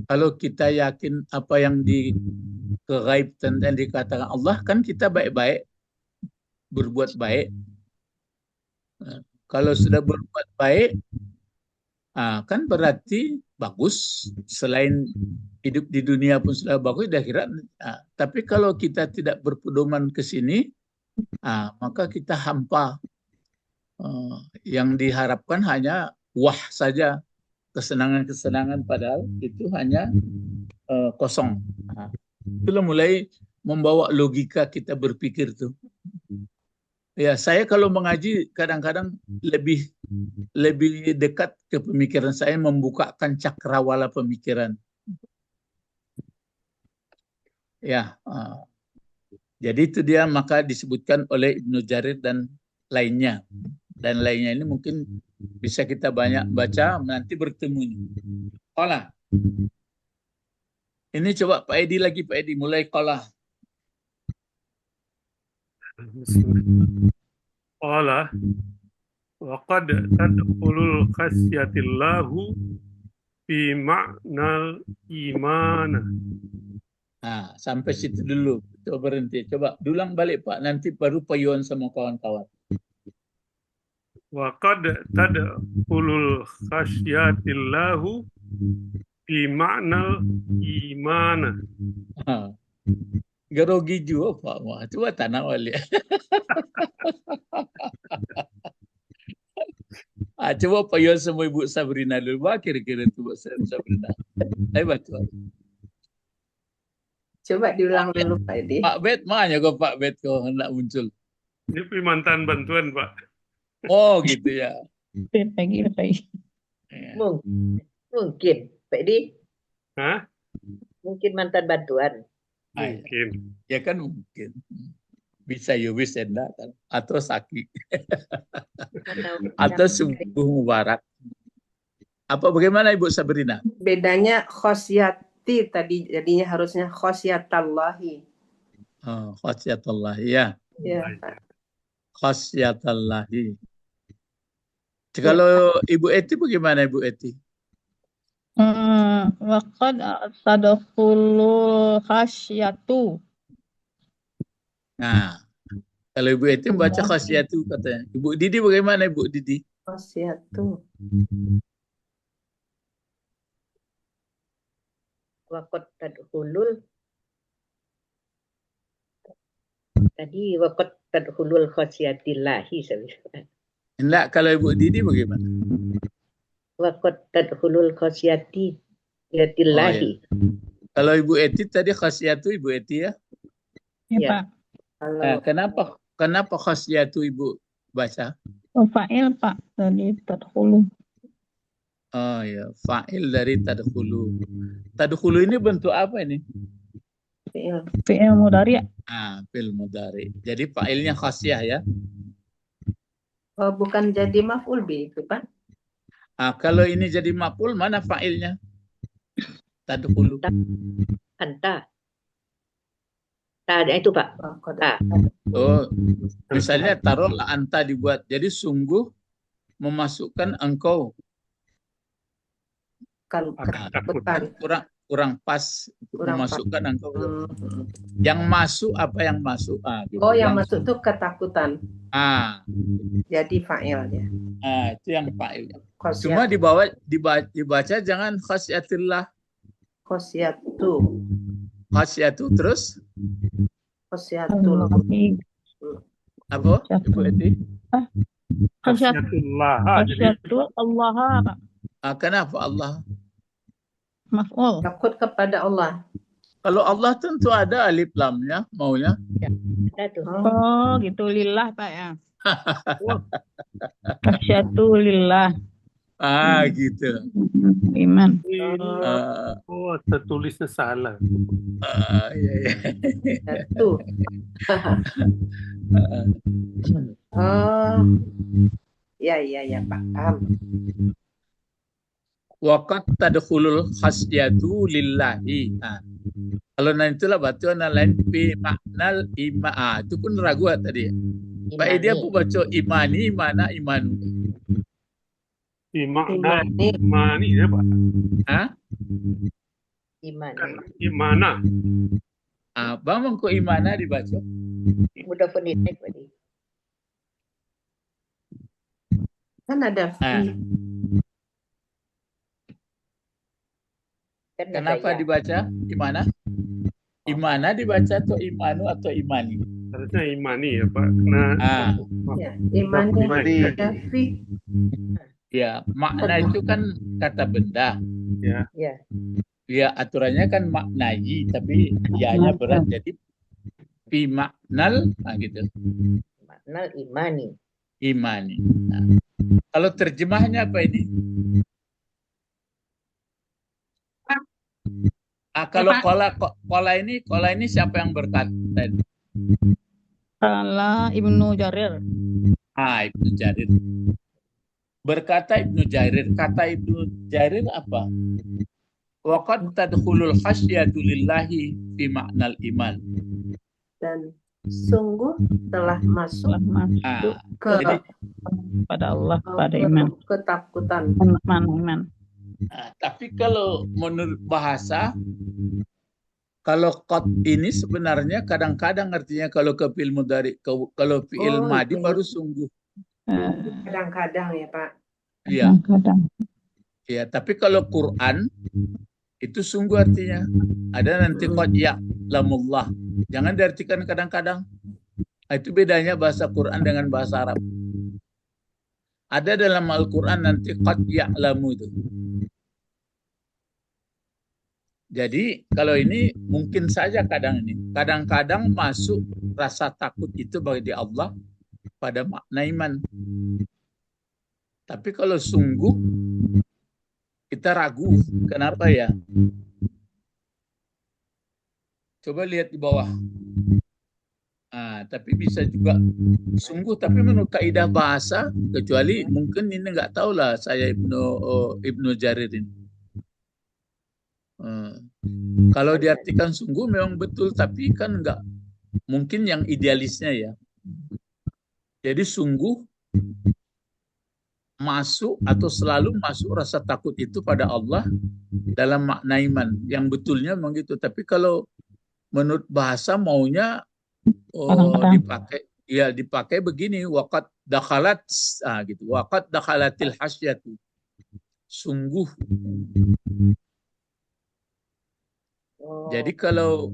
kalau kita yakin apa yang di kegaib dan dikatakan Allah, kan kita baik-baik, berbuat baik. Kalau sudah berbuat baik, Kan berarti bagus. Selain hidup di dunia pun sudah bagus di akhirat. Tapi kalau kita tidak berpedoman ke sini, maka kita hampa. Yang diharapkan hanya wah saja, kesenangan-kesenangan, padahal itu hanya kosong. Itulah mulai membawa logika kita berpikir tuh. Ya, saya kalau mengaji kadang-kadang lebih dekat ke pemikiran saya, membukakan cakrawala pemikiran. Ya, jadi itu dia, maka disebutkan oleh Ibnu Jarir dan lainnya. Dan lainnya ini mungkin bisa kita banyak baca, nanti bertemu ini. Qala. Ini coba Pak Edi lagi, Pak Edi mulai qala. Qala wa qad tadkhulul khasyatillahu fi ma'nal imana. Sampai situ dulu. Coba berhenti. Coba dulang balik Pak, nanti baru Pak Yuan sama kawan-kawan. Wa qad tadkhulul khasyatillahu fi ma'nal imana. Gerogi juga Pak. Wah, coba tanah balik. Coba Pak Yuan sama Ibu Sabrina dulu. Wah, kira-kira itu Ibu Sabrina. Ayo bantu. Coba diulang dulu Pak Edi. Pak Bet, makanya kok Pak Bet kok hendak muncul. Ini permintaan bantuan, Pak. Oh, gitu ya. Pagi. Ya. Mungkin, Pak Edi. Hah? Mungkin mantan bantuan. Mungkin. Ya kan mungkin. Bisa ya, bisa enggak kan. Atau sakit. Atau subuh mubarak. Apa bagaimana Ibu Sabrina? Bedanya khosyati tadi, jadinya harusnya khosyatallahi. Khosyatallahi, ya. Ya, Pak. Khosyatallahi. Kalau Ibu Eti bagaimana Ibu Eti? Waqad tadkhulul khasyatu. Nah, kalau Ibu Eti membaca khasyatu katanya. Ibu Didi bagaimana Ibu Didi? Khosyatu. Waqad tadkhulul. Tadi waqad tadkhulul khasyatillahi. Enggak, kalau Ibu Didi bagaimana? Waqad tadkhulul khasyatillahi. Kalau Ibu Eti tadi khasyatu Ibu Eti ya? Ya, Pak. Kenapa khasyatu Ibu baca? Fa'il Pak tadi tadkhulu. Oh ya, fa'il dari tadkhulu. Tadkhulu ini bentuk apa ini? Fi'il mudhari'. Fi'il mudhari'. Jadi fa'ilnya khasyah ya. Oh, bukan jadi maf'ul bi itu Pak. Kalau ini jadi maf'ul, mana fa'ilnya? Tadkhulu. Anta. Ada itu Pak. Oh, misalnya taruhlah anta dibuat. Jadi sungguh memasukkan engkau. Kurang pas memasukkan engkau. Yang masuk apa yang masuk? Gitu. Oh, yang masuk itu ketakutan. Jadi fa'ilnya. Itu yang fa'ilnya. Cuma dibaca jangan khasyatillah. Khosyatu. Khasyatu terus? Khosyatul. Apa? Ibu Eti? Khasyatullah. Khasyatu Allah. Kenapa Allah? Maf'ul. Takut kepada Allah. Kalau Allah tentu ada alif lamnya, maunya. Oh, gitu lillah Pak ya. Khasyatu lillah. Gitu. Iman. Tertulisnya salah. Iya. Satu. Ya, paham. Waqad tadkhulul khasyatu lillahi. Kalau nanti itulah batuan lain fi maknal ima. Itu pun ragu tadi. Pak Edi aku baca imani, mana imanu. Imani ya Pak. Imana. Bang kok imana dibaca? Mudah fonetik tadi. Kan ada fi. Kan ada Kenapa ya. dibaca Imana? Imana dibaca atau Imanu atau Imani? Harusnya imani ya Pak. Karena Ah, Ya, imani fi ya, makna itu kan kata benda. ya. Ya. Ya, aturannya kan maknayi, tapi ya-nya berat. Jadi fi maknal, nah gitu, Makna imani. imani. Nah, kalau terjemahnya apa ini? Kalau kola ini siapa yang berkata? Kala Ibnu Jarir. Ibnu Jarir. Berkata Ibnu Jarir. Kata Ibnu Jarir apa? Waqad tadkhulul khasyatu lillahi fi maknal iman. dan sungguh telah masuk Telah masuk ke Jadi, pada Allah, pada iman. ketakutan. Iman. tapi kalau menurut bahasa, kalau qad ini sebenarnya kadang-kadang artinya kalau ke fi'il mudhari, kalau fi'il Oh, madi itu. baru sungguh. Kadang-kadang ya Pak. Iya. Kadang. Ya, tapi kalau Quran itu sungguh artinya. Ada nanti qad ya'lamullah. Jangan diartikan kadang-kadang. Itu bedanya bahasa Quran dengan bahasa Arab. Ada dalam Al-Quran nanti qad ya'lamu itu. Jadi kalau ini mungkin saja kadang-kadang masuk rasa takut itu bagi Allah pada makna iman. Tapi kalau sungguh kita ragu, kenapa ya? Coba lihat di bawah. Tapi bisa juga sungguh, tapi menurut kaidah bahasa, kecuali mungkin ini nggak tahu lah saya Ibnu Jarir ini. Kalau diartikan sungguh memang betul, tapi kan nggak mungkin yang idealisnya ya. Jadi sungguh masuk atau selalu masuk rasa takut itu pada Allah dalam makna iman. Yang betulnya memang gitu. Tapi kalau menurut bahasa maunya dipakai begini, waqad dakhalat gitu. Waqad dakhalatil hasyatu. Sungguh. Jadi kalau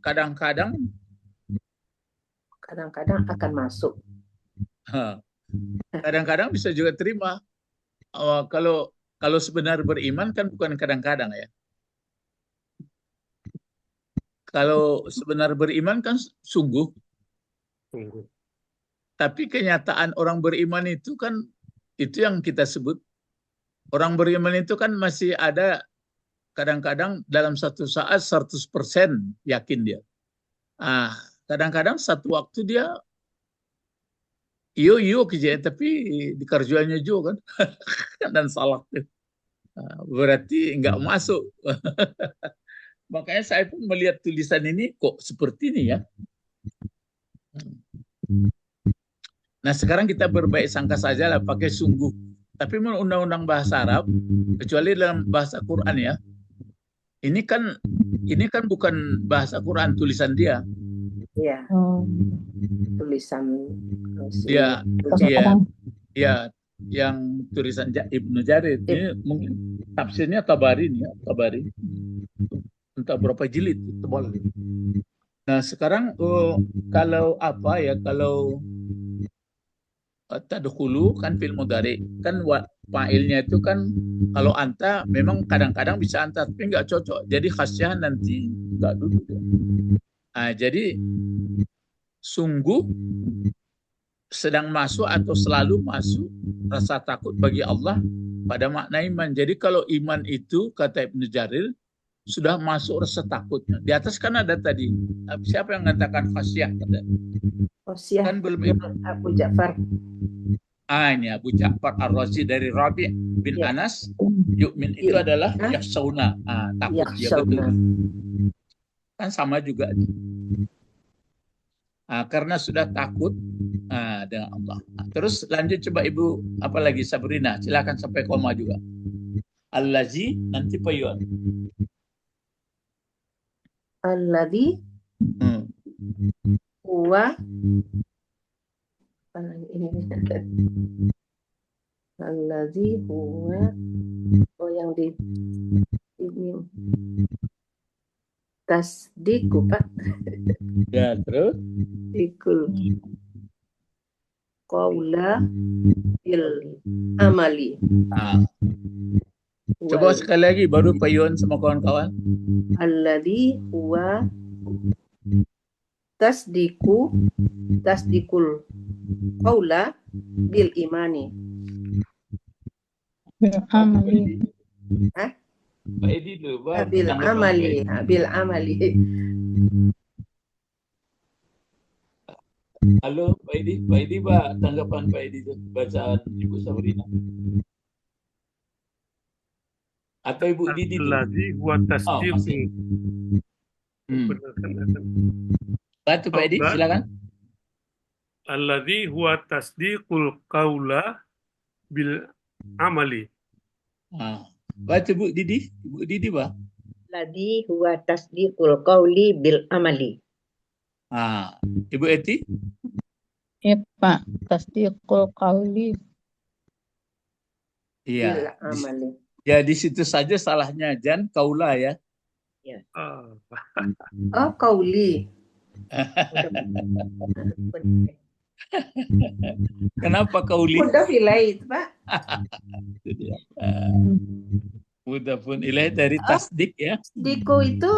kadang-kadang akan masuk. Kadang-kadang bisa juga terima. Kalau sebenar beriman kan bukan kadang-kadang ya. Kalau sebenar beriman kan sungguh. Tapi kenyataan orang beriman itu kan itu yang kita sebut. Orang beriman itu kan masih ada kadang-kadang dalam satu saat 100% yakin dia. Kadang-kadang satu waktu dia iyo kejadian, tapi di kerjanya juga kan dan salah tuh. Berarti nggak masuk. Makanya saya pun melihat tulisan ini kok seperti ini ya. Nah sekarang kita berbaik sangka saja lah pakai sungguh. Tapi menurut undang-undang bahasa Arab, kecuali dalam bahasa Quran ya, ini kan bukan bahasa Quran, tulisan dia. Iya. Tulisan yang tulisan Ibnu Jarir. Ini mungkin tafsirnya Tabari nih ya, Tabari. Entah berapa jilid tebal. Nah sekarang kalau tadkhulu kan fil mudhari kan fa'ilnya itu kan kalau anta memang kadang-kadang bisa anta tapi nggak cocok. Jadi khasyah nanti nggak duduk. Jadi sungguh sedang masuk atau selalu masuk rasa takut bagi Allah pada makna iman. Jadi kalau iman itu kata Ibnu Jarir sudah masuk rasa takutnya. Di atas kan ada tadi. Siapa yang mengatakan khasyah? Khasyah Kan belum Abu Ja'far. Ini Abu Ja'far Ar-Razi dari Rabi' bin Anas. Yu'min itu adalah yakhshawna. Takut dia betul. Kan sama juga. Karena sudah takut dengan Allah. Terus lanjut coba Ibu, apalagi Sabrina, silakan sampai koma juga. Allazi nanti payuan. Alladzi huwa Alladzi huwa yang di ini tasdiku, Pak. Ya, terus? Tasdikul qaula bil amali. Nah, coba sekali lagi baru Pak Yon sama kawan-kawan. Alladzi huwa tasdikul qaula bil imani. Amali. Hah? Pak Edi dulu, Pak. Bil amali, bil amali. Halo Pak Edi, Pak, tanggapan Pak Edi itu bacaan Ibu Sabrina atau Ibu Didi itu? Alladzi huwa tasdiqu. masih. Benarkan. Bantu Pak Edi, silakan. Alladzi huwa tasdiqul qaula bil amali. Baca Bu Didi, Ibu Didi, Pak. Alladzi huwa tasdiqul qauli bil amali. Ibu Eti? Ya, Pak. Tasdiqul qauli. Iya. Bil amali. Ya di situ saja salahnya Jan kaula ya. Oh, qauli. Kenapa kauli? Mudah ilaih, Pak. Itu dia. Mudafun ilaih dari tasdik ya. Tasdiku itu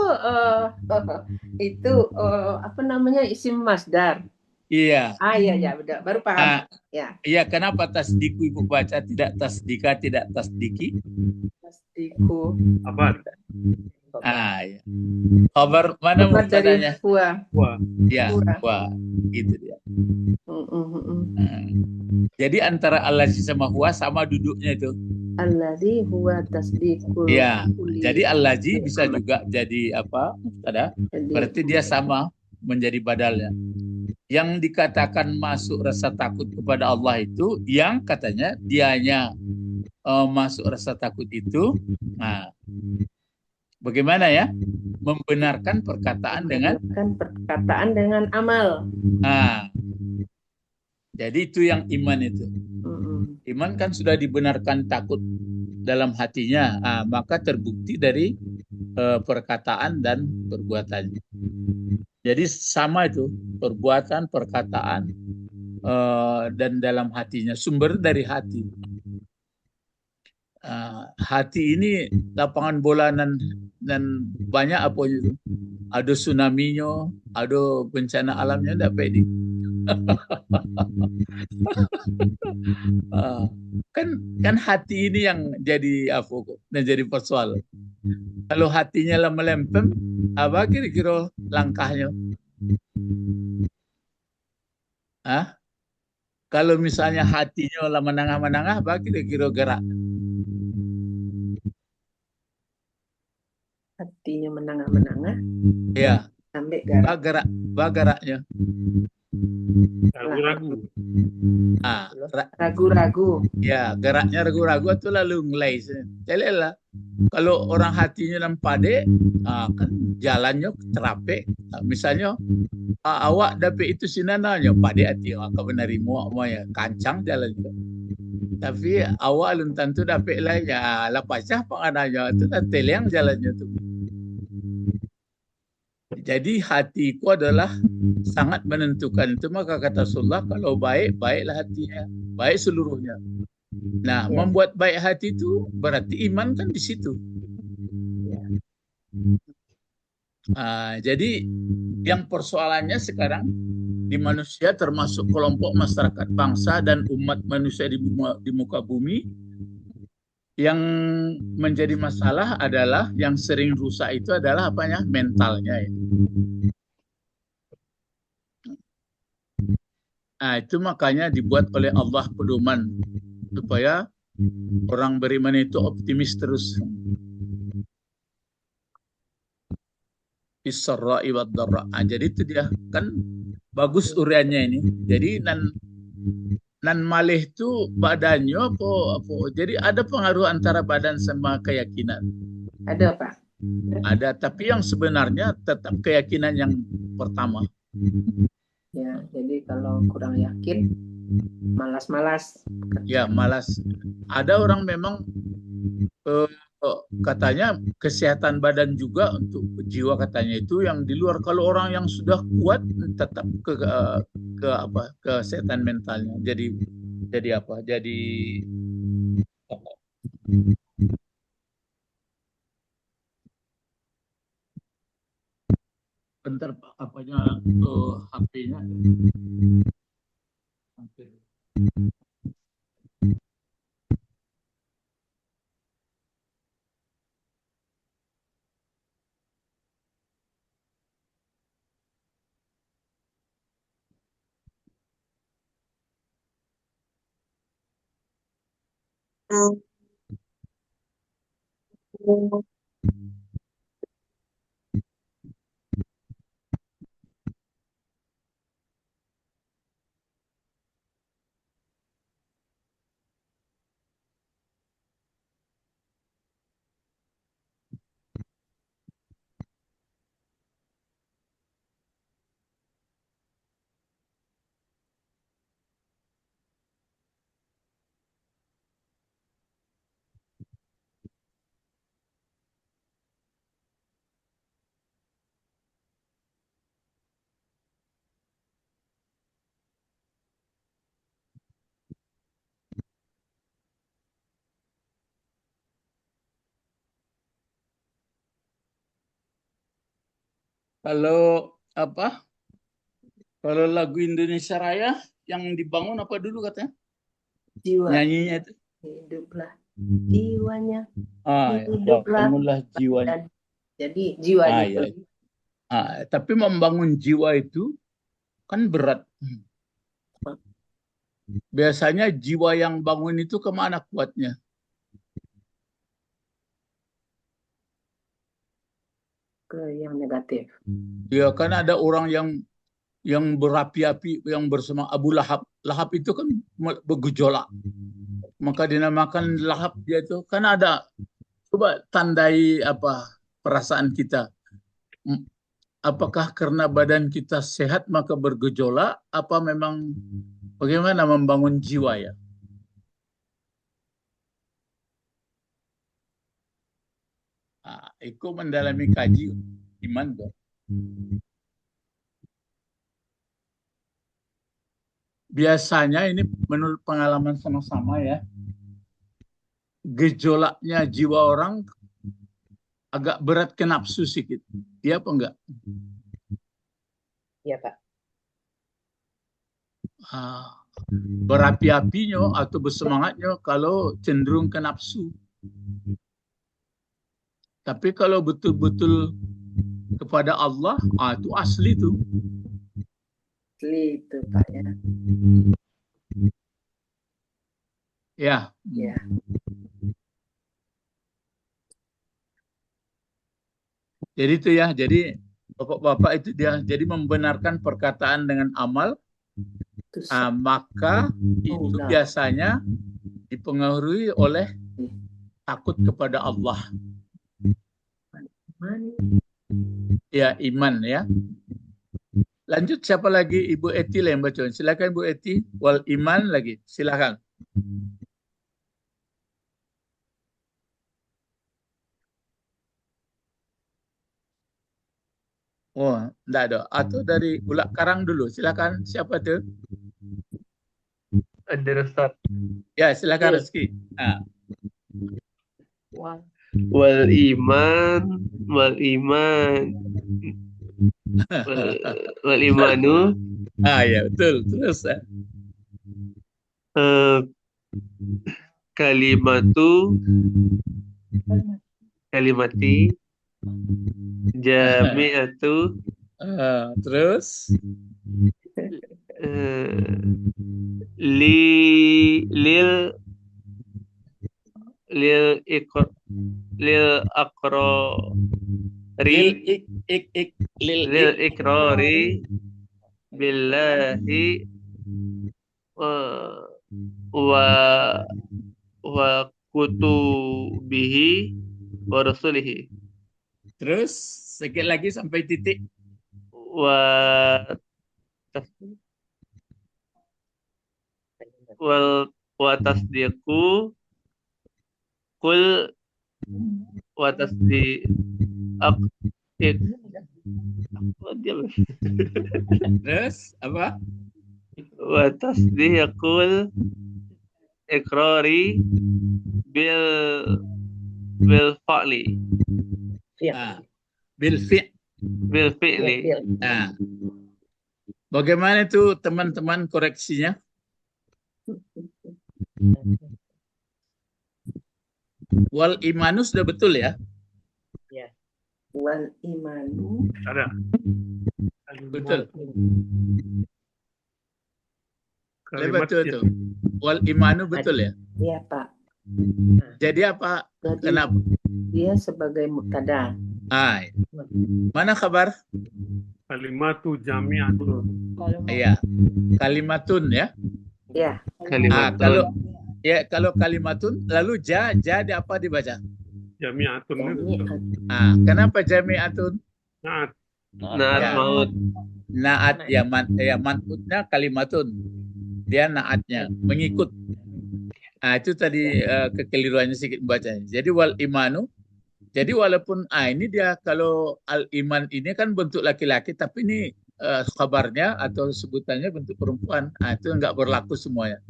apa namanya, isim masdar. Iya. Iya, udah baru paham. Ya. Iya, kenapa tasdiku Ibu baca tidak tasdika, tidak tasdiki? Tasdiku. Kabar. Ya. Kabar mana mubtadanya? Huwa. Ya, huwa. Gitu dia. Jadi antara allazi sama huwa sama duduknya itu. Allazi huwa tasdiqul. Ya. Jadi allazi bisa juga jadi apa? Mubtada. Berarti dia sama menjadi badalnya. Yang dikatakan masuk rasa takut kepada Allah itu yang katanya dianya masuk rasa takut itu. Nah, bagaimana ya? Membenarkan perkataan dengan amal. Jadi itu yang iman itu. Iman kan sudah dibenarkan takut dalam hatinya, maka terbukti dari perkataan dan perbuatannya. Jadi sama itu, perbuatan, perkataan, dan dalam hatinya, sumber dari hati. Hati ini lapangan bola dan banyak apa itu. Ada tsunami-nya, ada bencana alamnya, enggak pede. kan hati ini yang jadi apa kok, yang jadi persoalan. Kalau hatinya lah melempem, apa kira-kira langkahnya? Kalau misalnya hatinya lah menengah-menengah, apa kira-kira gerak? Hatinya menengah-menengah. Ya. Sampai geraknya. Ragu-ragu. Ragu-ragu. Ya, geraknya ragu-ragu itu lalu ngelai. Celela. Kalau orang hatinya lempade, kan jalannya terape. Misalnya, awak dapat itu sinananya, pade hati awak benarimu ya kancang jalannya. Tapi awak belum tentu dapat lah ya, lapasah pengananya itu dan teleng jalannya tuh. Jadi hatiku adalah sangat menentukan itu, maka kata Rasulullah kalau baik, baiklah hatinya, baik seluruhnya. Nah, membuat baik hati itu berarti iman kan di situ. Jadi yang persoalannya sekarang di manusia termasuk kelompok masyarakat bangsa dan umat manusia di muka bumi, yang menjadi masalah adalah yang sering rusak itu adalah apanya? Mentalnya ya. Itu makanya dibuat oleh Allah pedoman supaya orang beriman itu optimis terus. Isra wa dharra. Jadi itu dia kan bagus uriannya ini. Jadi nan malih itu badannya apa? Jadi ada pengaruh antara badan sama keyakinan. Ada, Pak. Ada, tapi yang sebenarnya tetap keyakinan yang pertama. Ya, jadi kalau kurang yakin, malas-malas. Ya, malas. Ada orang memang katanya kesehatan badan juga untuk jiwa katanya itu yang di luar. Kalau orang yang sudah kuat tetap ke apa kesehatan mentalnya. Jadi apa? Jadi bentar Pak, apanya HP-nya. Kalau apa? Kalau lagu Indonesia Raya yang dibangun apa dulu katanya? Jiwa. Nyanyinya itu. Hiduplah jiwanya. Ya, Hiduplah. bangunlah jiwanya. Jadi jiwanya Ya. Tapi membangun jiwa itu kan berat. Biasanya jiwa yang bangun itu kemana kuatnya? ke yang negatif. Ya kan ada orang yang berapi-api yang bersama Abu Lahab. Lahab itu kan bergejolak. Maka dinamakan lahap dia itu. Kan ada, coba tandai apa perasaan kita. Apakah karena badan kita sehat maka bergejolak? Apa memang bagaimana membangun jiwa ya? Itu mendalami kaji iman dong. Biasanya ini menurut pengalaman sama-sama ya, gejolaknya jiwa orang agak berat ke nafsu sedikit. Iya apa enggak? Iya, Pak. Berapi-apinya atau bersemangatnya kalau cenderung ke nafsu. Tapi kalau betul-betul kepada Allah, itu asli tuh. Asli itu Pak ya. Ya. Ya. Jadi itu ya, jadi bapak-bapak itu dia jadi membenarkan perkataan dengan amal, maka itu biasanya dipengaruhi oleh takut kepada Allah. Ya, iman ya. Lanjut siapa lagi? Ibu Eti lah yang baca. Silakan Ibu Eti. Wal iman lagi. Silakan. Oh, enggak ada. Atau dari Bulak Karang dulu. Silakan. Siapa tuh? Ada Ustaz. Ya, silakan Rizky. Wal iman wal imanu. Ya betul. Terus. Kalimati jami'atu. Terus. Lil ikrari billahi wa kutubihi wa rasulihi. Terus sedikit lagi sampai titik. Wa tasdiqu kul wa tasdiq ik Terus apa? wa tasdiqul ikrari bil fa'li Ah, bil fi'. bil fi'li. Nah, bagaimana itu teman-teman koreksinya? Wal imanu sudah betul ya? Wal imanu. Ada. Betul. Kalimat Betul tuh. Wal imanu betul ya? Iya, Pak. Jadi apa? Jadi Kenapa? dia sebagai mubtada. Ah, mana kabar? kalimatu jami'atun. Iya, kalimatun ya. Ya, Kalimat Kalau kalimatun lalu ja apa dibaca? Jami'atun itu. Ah, kenapa jami'atun? Nah, naat Ya. maut. Naat ya man'utnya kalimatun. Dia naatnya mengikut. Ah, itu tadi kekeliruannya sedikit bacanya. Jadi wal imanu. Jadi walaupun ini dia kalau al iman ini kan bentuk laki-laki tapi ini kabarnya atau sebutannya bentuk perempuan. Ah, itu enggak berlaku semuanya.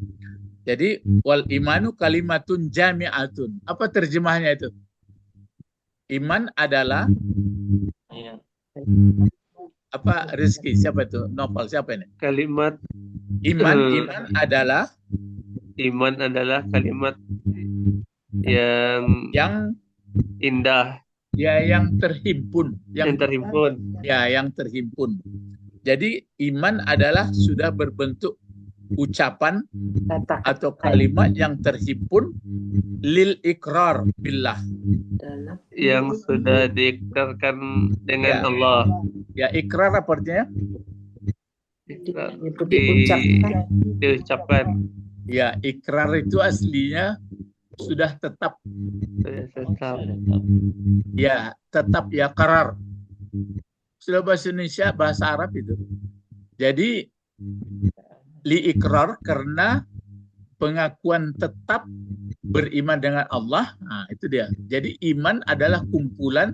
Jadi wal imanu kalimatun jami'atun. Apa terjemahnya itu? Iman adalah apa Rizki? Siapa itu? Novel siapa ini? Kalimat Iman adalah iman adalah kalimat yang indah, yang terhimpun, yang terhimpun. yang terhimpun. Jadi iman adalah sudah berbentuk ucapan kata atau kalimat yang terhimpun lil ikrar billah. dalam yang sudah diikrarkan dengan Ya. Allah. Ya ikrar apa artinya? Diucapkan. Ya ikrar itu aslinya sudah tetap. Ya tetap ya karar. Sudah bahasa Indonesia, bahasa Arab itu. Jadi li ikrar karena pengakuan tetap beriman dengan Allah. Nah, itu dia. Jadi iman adalah kumpulan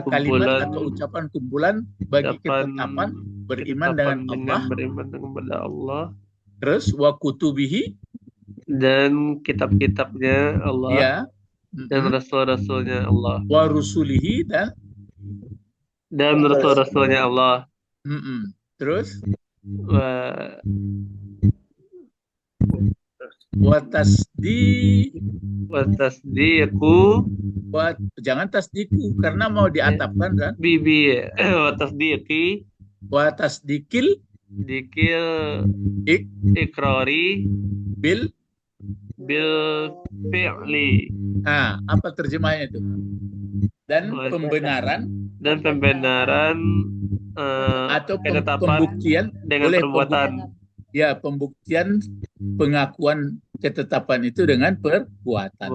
kalimat atau ucapan kumpulan bagi ketetapan beriman dengan Allah. Beriman kepada Allah. Terus wa kutubihi Dan kitab-kitabnya Allah. ya. Dan rasul-rasulnya Allah. Wa rusulihi Dan rasul-rasulnya Allah. Terus wa jangan tasdiku karena mau diatapkan kan? Bibi wa tasdiqi Wa tasdikil ikrari bil fi'li. Apa terjemahnya itu? Dan pembenaran atau ketetapan pembuktian dengan perbuatan. Pembuktian pengakuan ketetapan itu dengan perbuatan.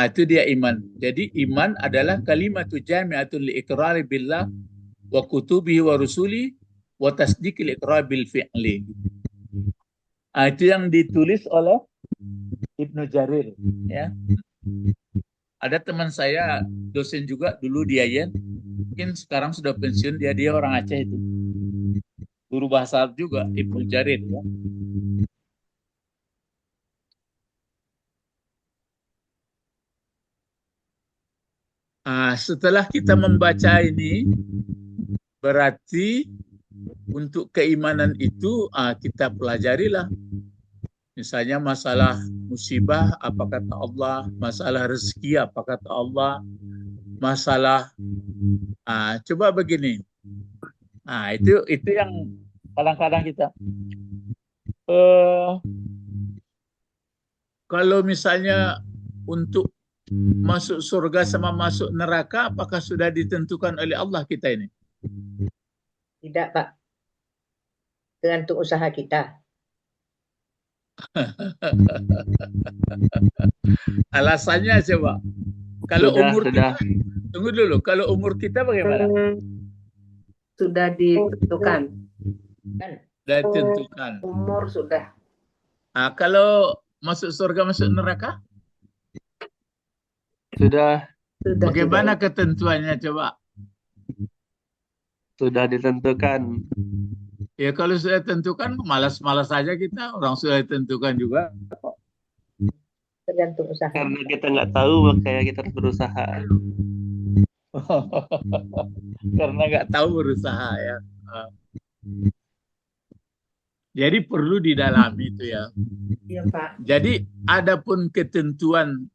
Itu dia iman. Jadi iman adalah kalimatu jami'atun li iqrari billah wa kutubihi wa rusuli wa tasdiqil iqrar bil fi'li. Itu yang ditulis oleh Ibnu Jarir ya. Ada teman saya dosen juga dulu di Yayan, mungkin sekarang sudah pensiun, dia orang Aceh itu. Guru bahasa Arab juga, Ibnu Jarir ya. Setelah kita membaca ini, berarti untuk keimanan itu kita pelajarilah. Misalnya masalah musibah, apa kata Allah? Masalah rezeki, apa kata Allah? Masalah, coba begini. Itu yang kadang-kadang kita. Kalau misalnya untuk masuk surga sama masuk neraka, apakah sudah ditentukan oleh Allah kita ini? Tidak, Pak. Tergantung usaha kita. Alasannya coba. Kalau umur sudah. kita, tunggu dulu. Kalau umur kita bagaimana? Sudah ditentukan. Sudah ditentukan. Umur sudah. Kalau masuk surga, masuk neraka? Sudah Bagaimana ketentuannya coba? ditentukan. Ya kalau sudah tentukan malas-malas saja kita, orang sudah ditentukan juga. Tergantung usaha. Karena kita nggak tahu, makanya kita harus berusaha. Karena nggak tahu berusaha ya. Jadi perlu didalami itu ya. Iya Pak. Jadi adapun ketentuan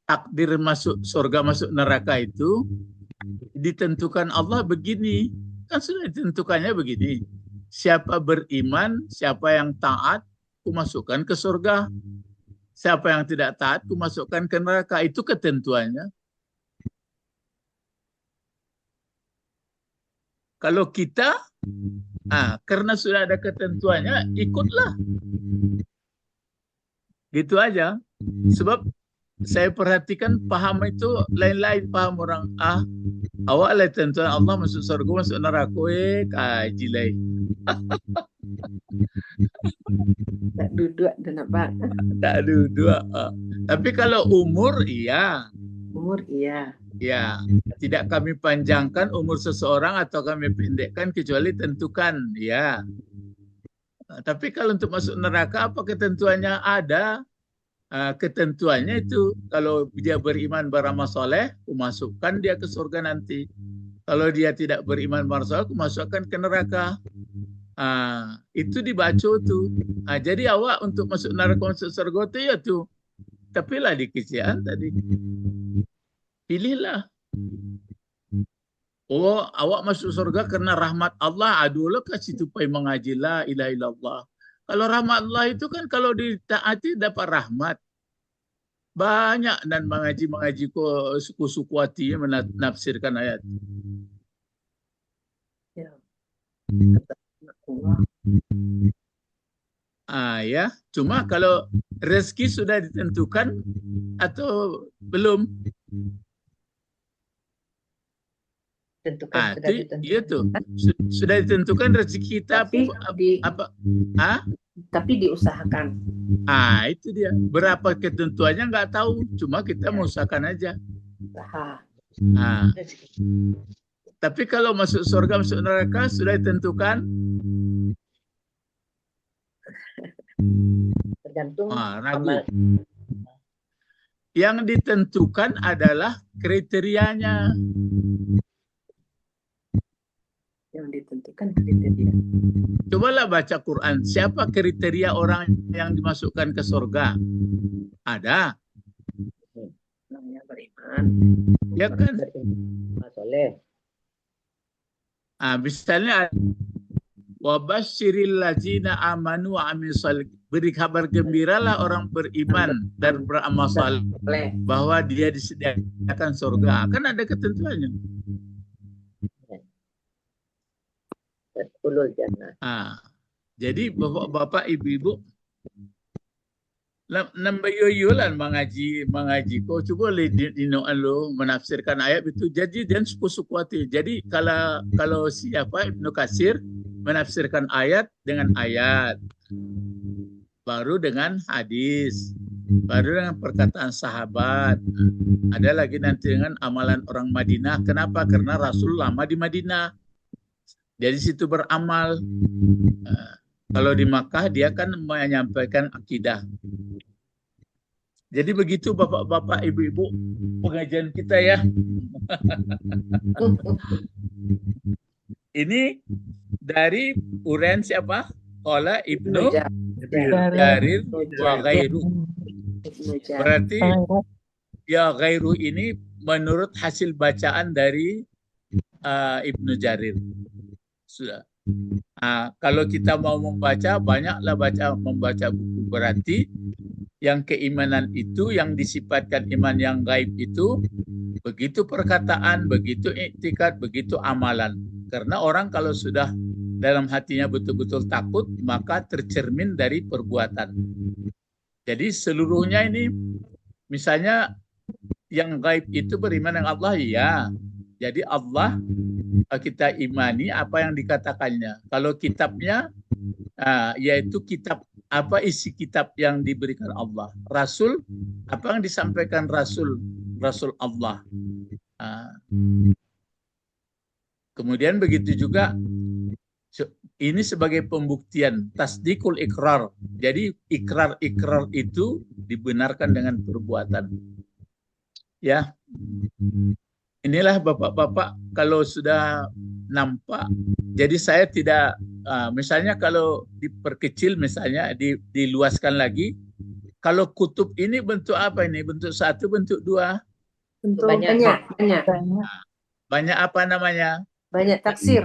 takdir masuk surga masuk neraka itu ditentukan Allah begini, kan sudah ditentukannya begini. Siapa beriman, siapa yang taat, ku masukkan ke surga. Siapa yang tidak taat, ku masukkan ke neraka. Itu ketentuannya. Kalau kita, karena sudah ada ketentuannya, ikutlah. Gitu aja. Sebab saya perhatikan paham itu lain-lain paham orang. Awak lah tentuan Allah masuk surga, masuk neraka. Kaji lain. Tak duduk dan Pak. Tak duduk. Tapi kalau umur, iya. Umur iya. Ya, tidak kami panjangkan umur seseorang atau kami pendekkan kecuali tentukan, ya. Tapi kalau untuk masuk neraka apa ketentuannya? Ada. Ketentuannya itu kalau dia beriman beramal soleh, masukkan dia ke surga nanti. Kalau dia tidak beriman beramal soleh, masukkan ke neraka. Itu dibaca tuh. Jadi awak untuk masuk neraka masuk surga itu ya tuh. Tapi lah di kesiaan tadi. Pilihlah. Oh, awak masuk surga karena rahmat Allah. Aduh, kasih tupai mengaji la ilaha illallah. Kalau rahmat Allah itu kan kalau ditaati dapat rahmat. Banyak dan mengaji suku-suku hati menafsirkan ayat. Ya. Ya, cuma kalau rezeki sudah ditentukan atau belum? Tentukan, sudah ditentukan. Iya tuh, sudah ditentukan rezeki kita tapi diusahakan. Itu dia. Berapa ketentuannya nggak tahu, cuma kita mengusahakan aja. Tapi kalau masuk surga, masuk neraka sudah ditentukan. Tergantung ragu. Yang ditentukan adalah kriterianya. Yang ditentukan kriteria. Cobalah baca Quran. Siapa kriteria orang yang dimasukkan ke surga? Ada. Yang beriman. Ya kan? Soleh. Misalnya wabasyiril ladzina amanu wa amilus shalihat. Beri kabar gembiralah orang beriman dan beramal saleh bahwa dia disediakan surga. Kan ada ketentuannya. Jadi bapak-bapak, ibu-ibu, nambah yoyolan mengaji kau coba dinoan lo menafsirkan ayat itu. Jadi dan suku-suku hati. Jadi kalau siapa Ibnu Katsir menafsirkan ayat dengan ayat, baru dengan hadis, baru dengan perkataan sahabat. Ada lagi nanti dengan amalan orang Madinah. Kenapa? Karena Rasul lama di Madinah. Dari situ beramal. Kalau di Makkah dia kan menyampaikan akidah. Jadi begitu bapak-bapak, ibu-ibu pengajian kita ya. Ini dari uraian siapa? Qala Ibnu Jarir wa ghairu. Berarti ya ghairu ini menurut hasil bacaan dari Ibnu Jarir. Sudah. Kalau kita mau membaca, banyaklah membaca buku. Berarti yang keimanan itu, yang disifatkan iman yang gaib itu, begitu perkataan, begitu iktikad, begitu amalan. Karena orang kalau sudah dalam hatinya betul-betul takut, maka tercermin dari perbuatan. Jadi seluruhnya ini, misalnya yang gaib itu beriman dengan Allah, ya. Jadi Allah kita imani apa yang dikatakannya. Kalau kitabnya, yaitu kitab, apa isi kitab yang diberikan Allah. Rasul, apa yang disampaikan Rasul Rasul Allah. Kemudian begitu juga ini sebagai pembuktian tasdikul ikrar. Jadi ikrar itu dibenarkan dengan perbuatan. Ya. Inilah Bapak-bapak kalau sudah nampak. Jadi saya tidak misalnya kalau diperkecil misalnya diluaskan lagi. Kalau kutub ini bentuk apa ini? Bentuk satu, bentuk dua? Bentuk Banyak. banyak. Banyak apa namanya? Banyak taksir.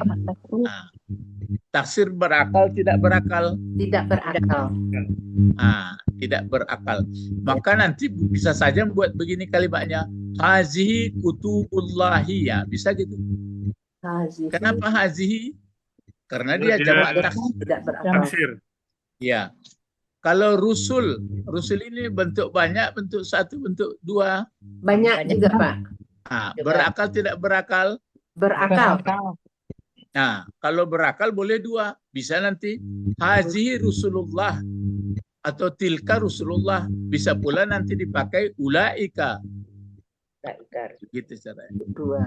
Taksir berakal, tidak berakal. Tidak berakal. Tidak berakal. Maka nanti bisa saja membuat begini kalimatnya. Hazihi kutubullahi, ya bisa gitu. Hazihi. Kenapa hazihi? Karena dia Tidak jamak ada. taksir. Tidak berakal. Taksir. Ya. Kalau rusul ini bentuk banyak, bentuk satu, bentuk dua. Banyak juga Pak. Berakal tidak berakal. Berakal. Nah, kalau berakal boleh dua. Bisa nanti hazihi Rasulullah atau tilka Rasulullah. Bisa pula nanti dipakai ulaika. Gitu caranya. Dua.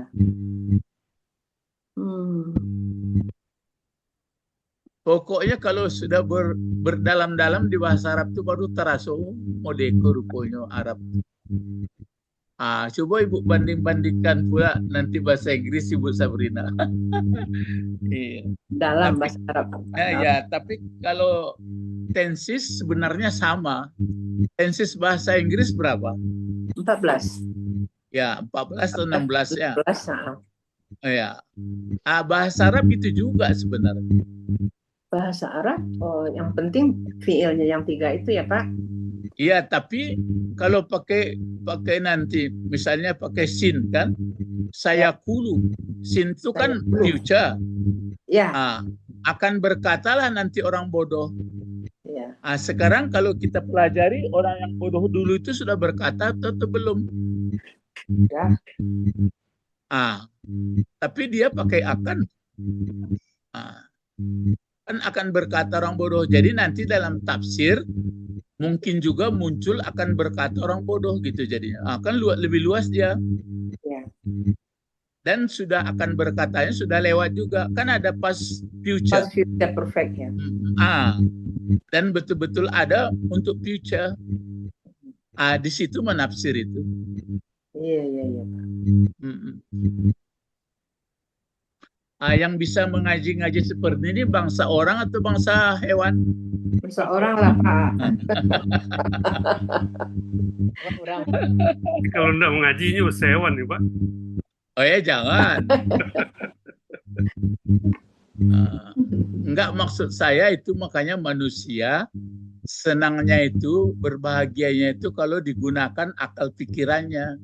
Pokoknya kalau sudah berdalam-dalam di bahasa Arab itu baru terasa modeko rupanya Arab. Coba Ibu banding-bandingkan pula nanti bahasa Inggris Ibu Sabrina. Iya. Dalam bahasa Arab. Ya, tapi kalau tensis sebenarnya sama. Tensis bahasa Inggris berapa? 14. Ya, 14 atau 16 ya. 14. Ya. Bahasa Arab itu juga sebenarnya. Bahasa Arab, yang penting fiilnya yang 3 itu ya Pak. Iya, tapi kalau pakai nanti misalnya pakai sin kan, saya kulu. Sin itu kan future. Ya. Akan berkatalah nanti orang bodoh. Ya. Sekarang kalau kita pelajari orang yang bodoh dulu itu sudah berkata atau belum? Ya. Tapi dia pakai akan. Kan akan berkata orang bodoh. Jadi nanti dalam tafsir mungkin juga muncul akan berkata orang bodoh gitu jadinya. Kan lebih luas dia. Ya. Dan sudah akan berkatanya sudah lewat juga. Kan ada past future. Past future perfect ya. Dan betul-betul ada untuk future. Di situ menafsir itu. Iya. Yang bisa mengaji-ngaji seperti ini bangsa orang atau bangsa hewan? Bangsa orang lah Pak. Orang. Kalau enggak mengajinya hewan nih Pak. Oh ya jangan. Enggak, maksud saya itu makanya manusia senangnya itu, berbahagianya itu kalau digunakan akal pikirannya.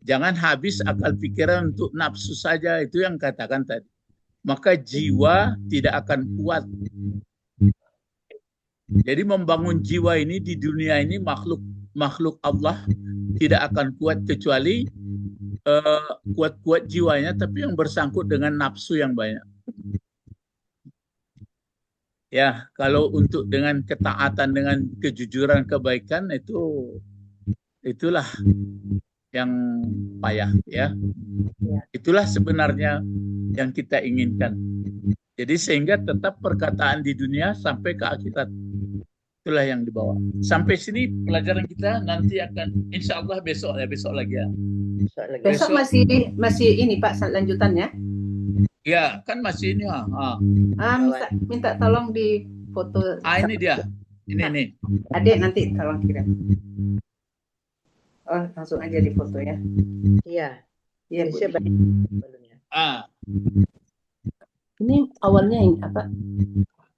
Jangan habis akal pikiran untuk nafsu saja, itu yang katakan tadi. Maka jiwa tidak akan kuat. Jadi membangun jiwa ini di dunia ini makhluk Allah tidak akan kuat kecuali kuat-kuat jiwanya, tapi yang bersangkut dengan nafsu yang banyak. Ya, kalau untuk dengan ketaatan, dengan kejujuran, kebaikan itulah yang payah ya. Itulah sebenarnya yang kita inginkan. Jadi sehingga tetap perkataan di dunia sampai ke akhirat. Itulah yang dibawa. Sampai sini pelajaran kita, nanti akan insya Allah besok lagi ya. Besok masih ini Pak lanjutannya. Ya, kan masih ini. Minta tolong di foto. Ini dia. Ini nih. Adik nanti tolong kirim. Langsung aja di foto ya. Iya. Iya, Bu. Ini awalnya ini apa?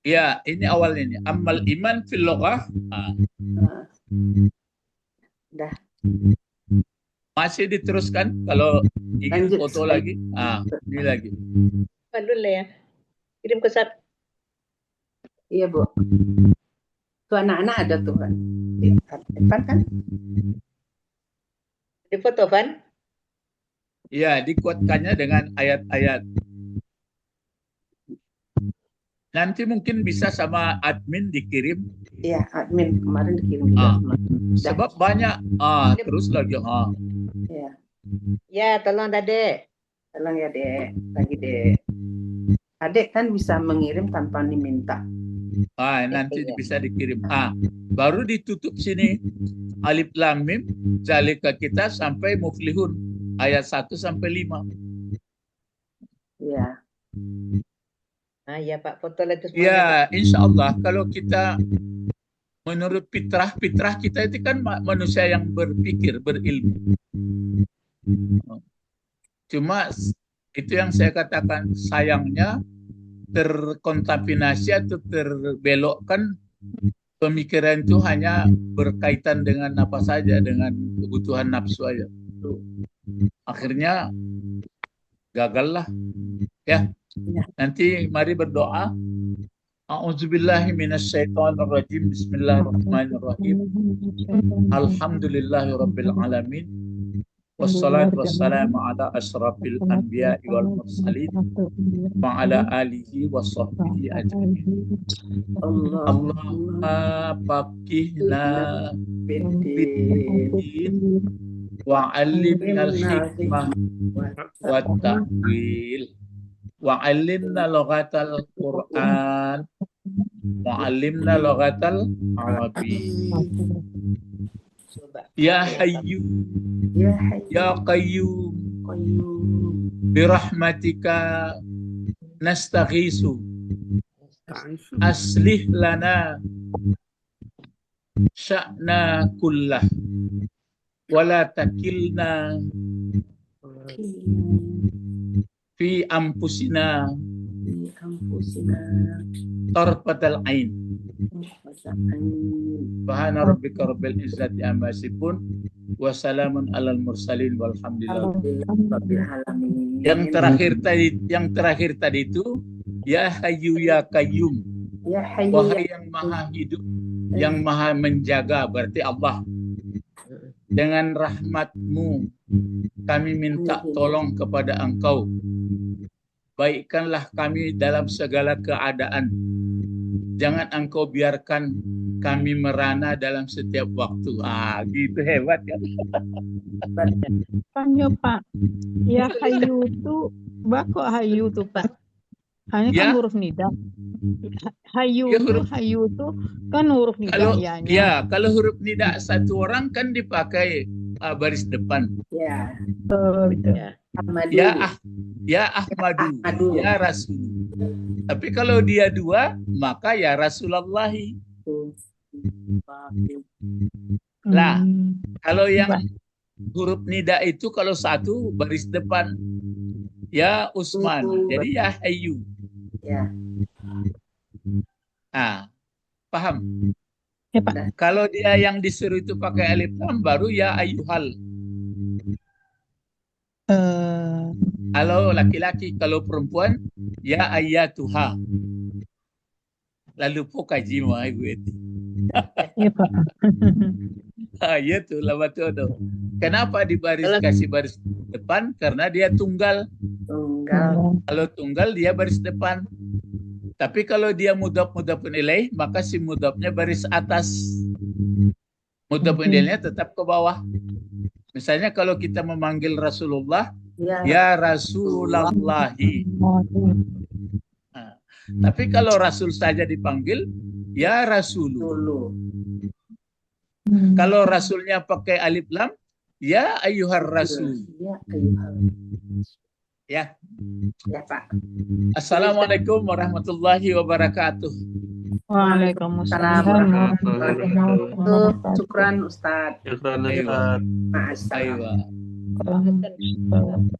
Ya, ini awalnya ini. Amal iman fil loghah. Dah. Masih diteruskan kalau ingin Lanjut. foto lagi. Ini lagi. Dulu ya. Kirim ke sat. Iya, Bu. Tuh anak-anak ada tuh kan. Di depan kan? Di foto Van? Ya, dikuatkannya dengan ayat-ayat. Nanti mungkin bisa sama admin dikirim. Iya, admin kemarin dikirim juga. Sebab banyak. Terus lagi. Ya, Ya, tolong Dek. tolong ya Dek. Lagi Dek. Adek kan bisa mengirim tanpa diminta. Nanti Iya. bisa dikirim. Baru ditutup sini. Alif Lam Mim, zalika kita sampai muflihun. Ayat 1 sampai 5. Ya. Ya Pak, foto itu semuanya. Pak. Ya, insya Allah kalau kita menurut fitrah kita itu kan manusia yang berpikir, berilmu. Cuma itu yang saya katakan, sayangnya terkontaminasi atau terbelokkan pemikiran itu hanya berkaitan dengan apa saja, dengan kebutuhan nafsu aja. Akhirnya gagal lah. Ya. Nanti mari berdoa. A'udzubillahi minasyaitonirrajim. Bismillahirrahmanirrahim. Alhamdulillahirabbil alamin. Wassalatu wassalamu ala asyrafil anbiya'i wal mursalin wa ala alihi wa sahbihi ajma'in. Allahumma faqihna bid-din wa 'allimnal hikmah wa ta'wil wa 'allimna lughatal Qur'an wa 'allimna lughatal Arabi. Ya Hayyu Ya Qayyum birahmatika nastaghisu aslih lana sya'na kullah wala takilna fi anfusina tarfatal ain. Subhana rabbika rabbil izzati amma yasifun wa salamun alal mursalin walhamdulillahi alamin. Yang terakhir tadi itu ya Hayyu ya Qayyum. Ya Hayyu. Wahai yang maha hidup, yang maha menjaga, berarti Allah. Dengan rahmat-Mu kami minta tolong kepada Engkau. Baikkanlah kami dalam segala keadaan. Jangan Engkau biarkan kami merana dalam setiap waktu. Gitu hebat kan? Tanya Pak, ya Hayyu itu, kok Hayyu tuh Pak? Hanya kan huruf nida. Hayyu Ya, itu, Hayyu itu kan huruf nida. Kalau huruf nida satu orang kan dipakai baris depan. Ya. Betul. Ya Ahmadu, ya Rasul. Tapi kalau dia dua, maka ya Rasulullahi. Lah, kalau yang huruf nida itu kalau satu baris depan, ya Usman. Jadi ya Hayyu. Ya. Paham? Ya Pak. Kalau dia yang disuruh itu pakai alif lam, baru ya Ayyuhal. Kalau laki-laki, kalau perempuan ya Ayyatuha. Lalu pokaji mo ay gue. Ya Pak. Ya tuh lah betul. Kenapa kasih baris depan? Karena dia tunggal. Kalau tunggal dia baris depan. Tapi kalau dia mudhaf-mudhafun ilaih, maka si mudhafnya baris atas. Mudhafun ilaihnya tetap ke bawah. Misalnya kalau kita memanggil Rasulullah, ya Rasulallahi. Tapi kalau Rasul saja dipanggil, ya Rasulu. Kalau Rasulnya pakai alif lam, ya Ayyuhar Rasul. Ya. Ya Pak. Assalamualaikum warahmatullahi wabarakatuh. Waalaikumsalam. Syukran Ustaz. Syukran Ustaz. Ma'assalam. Aywa.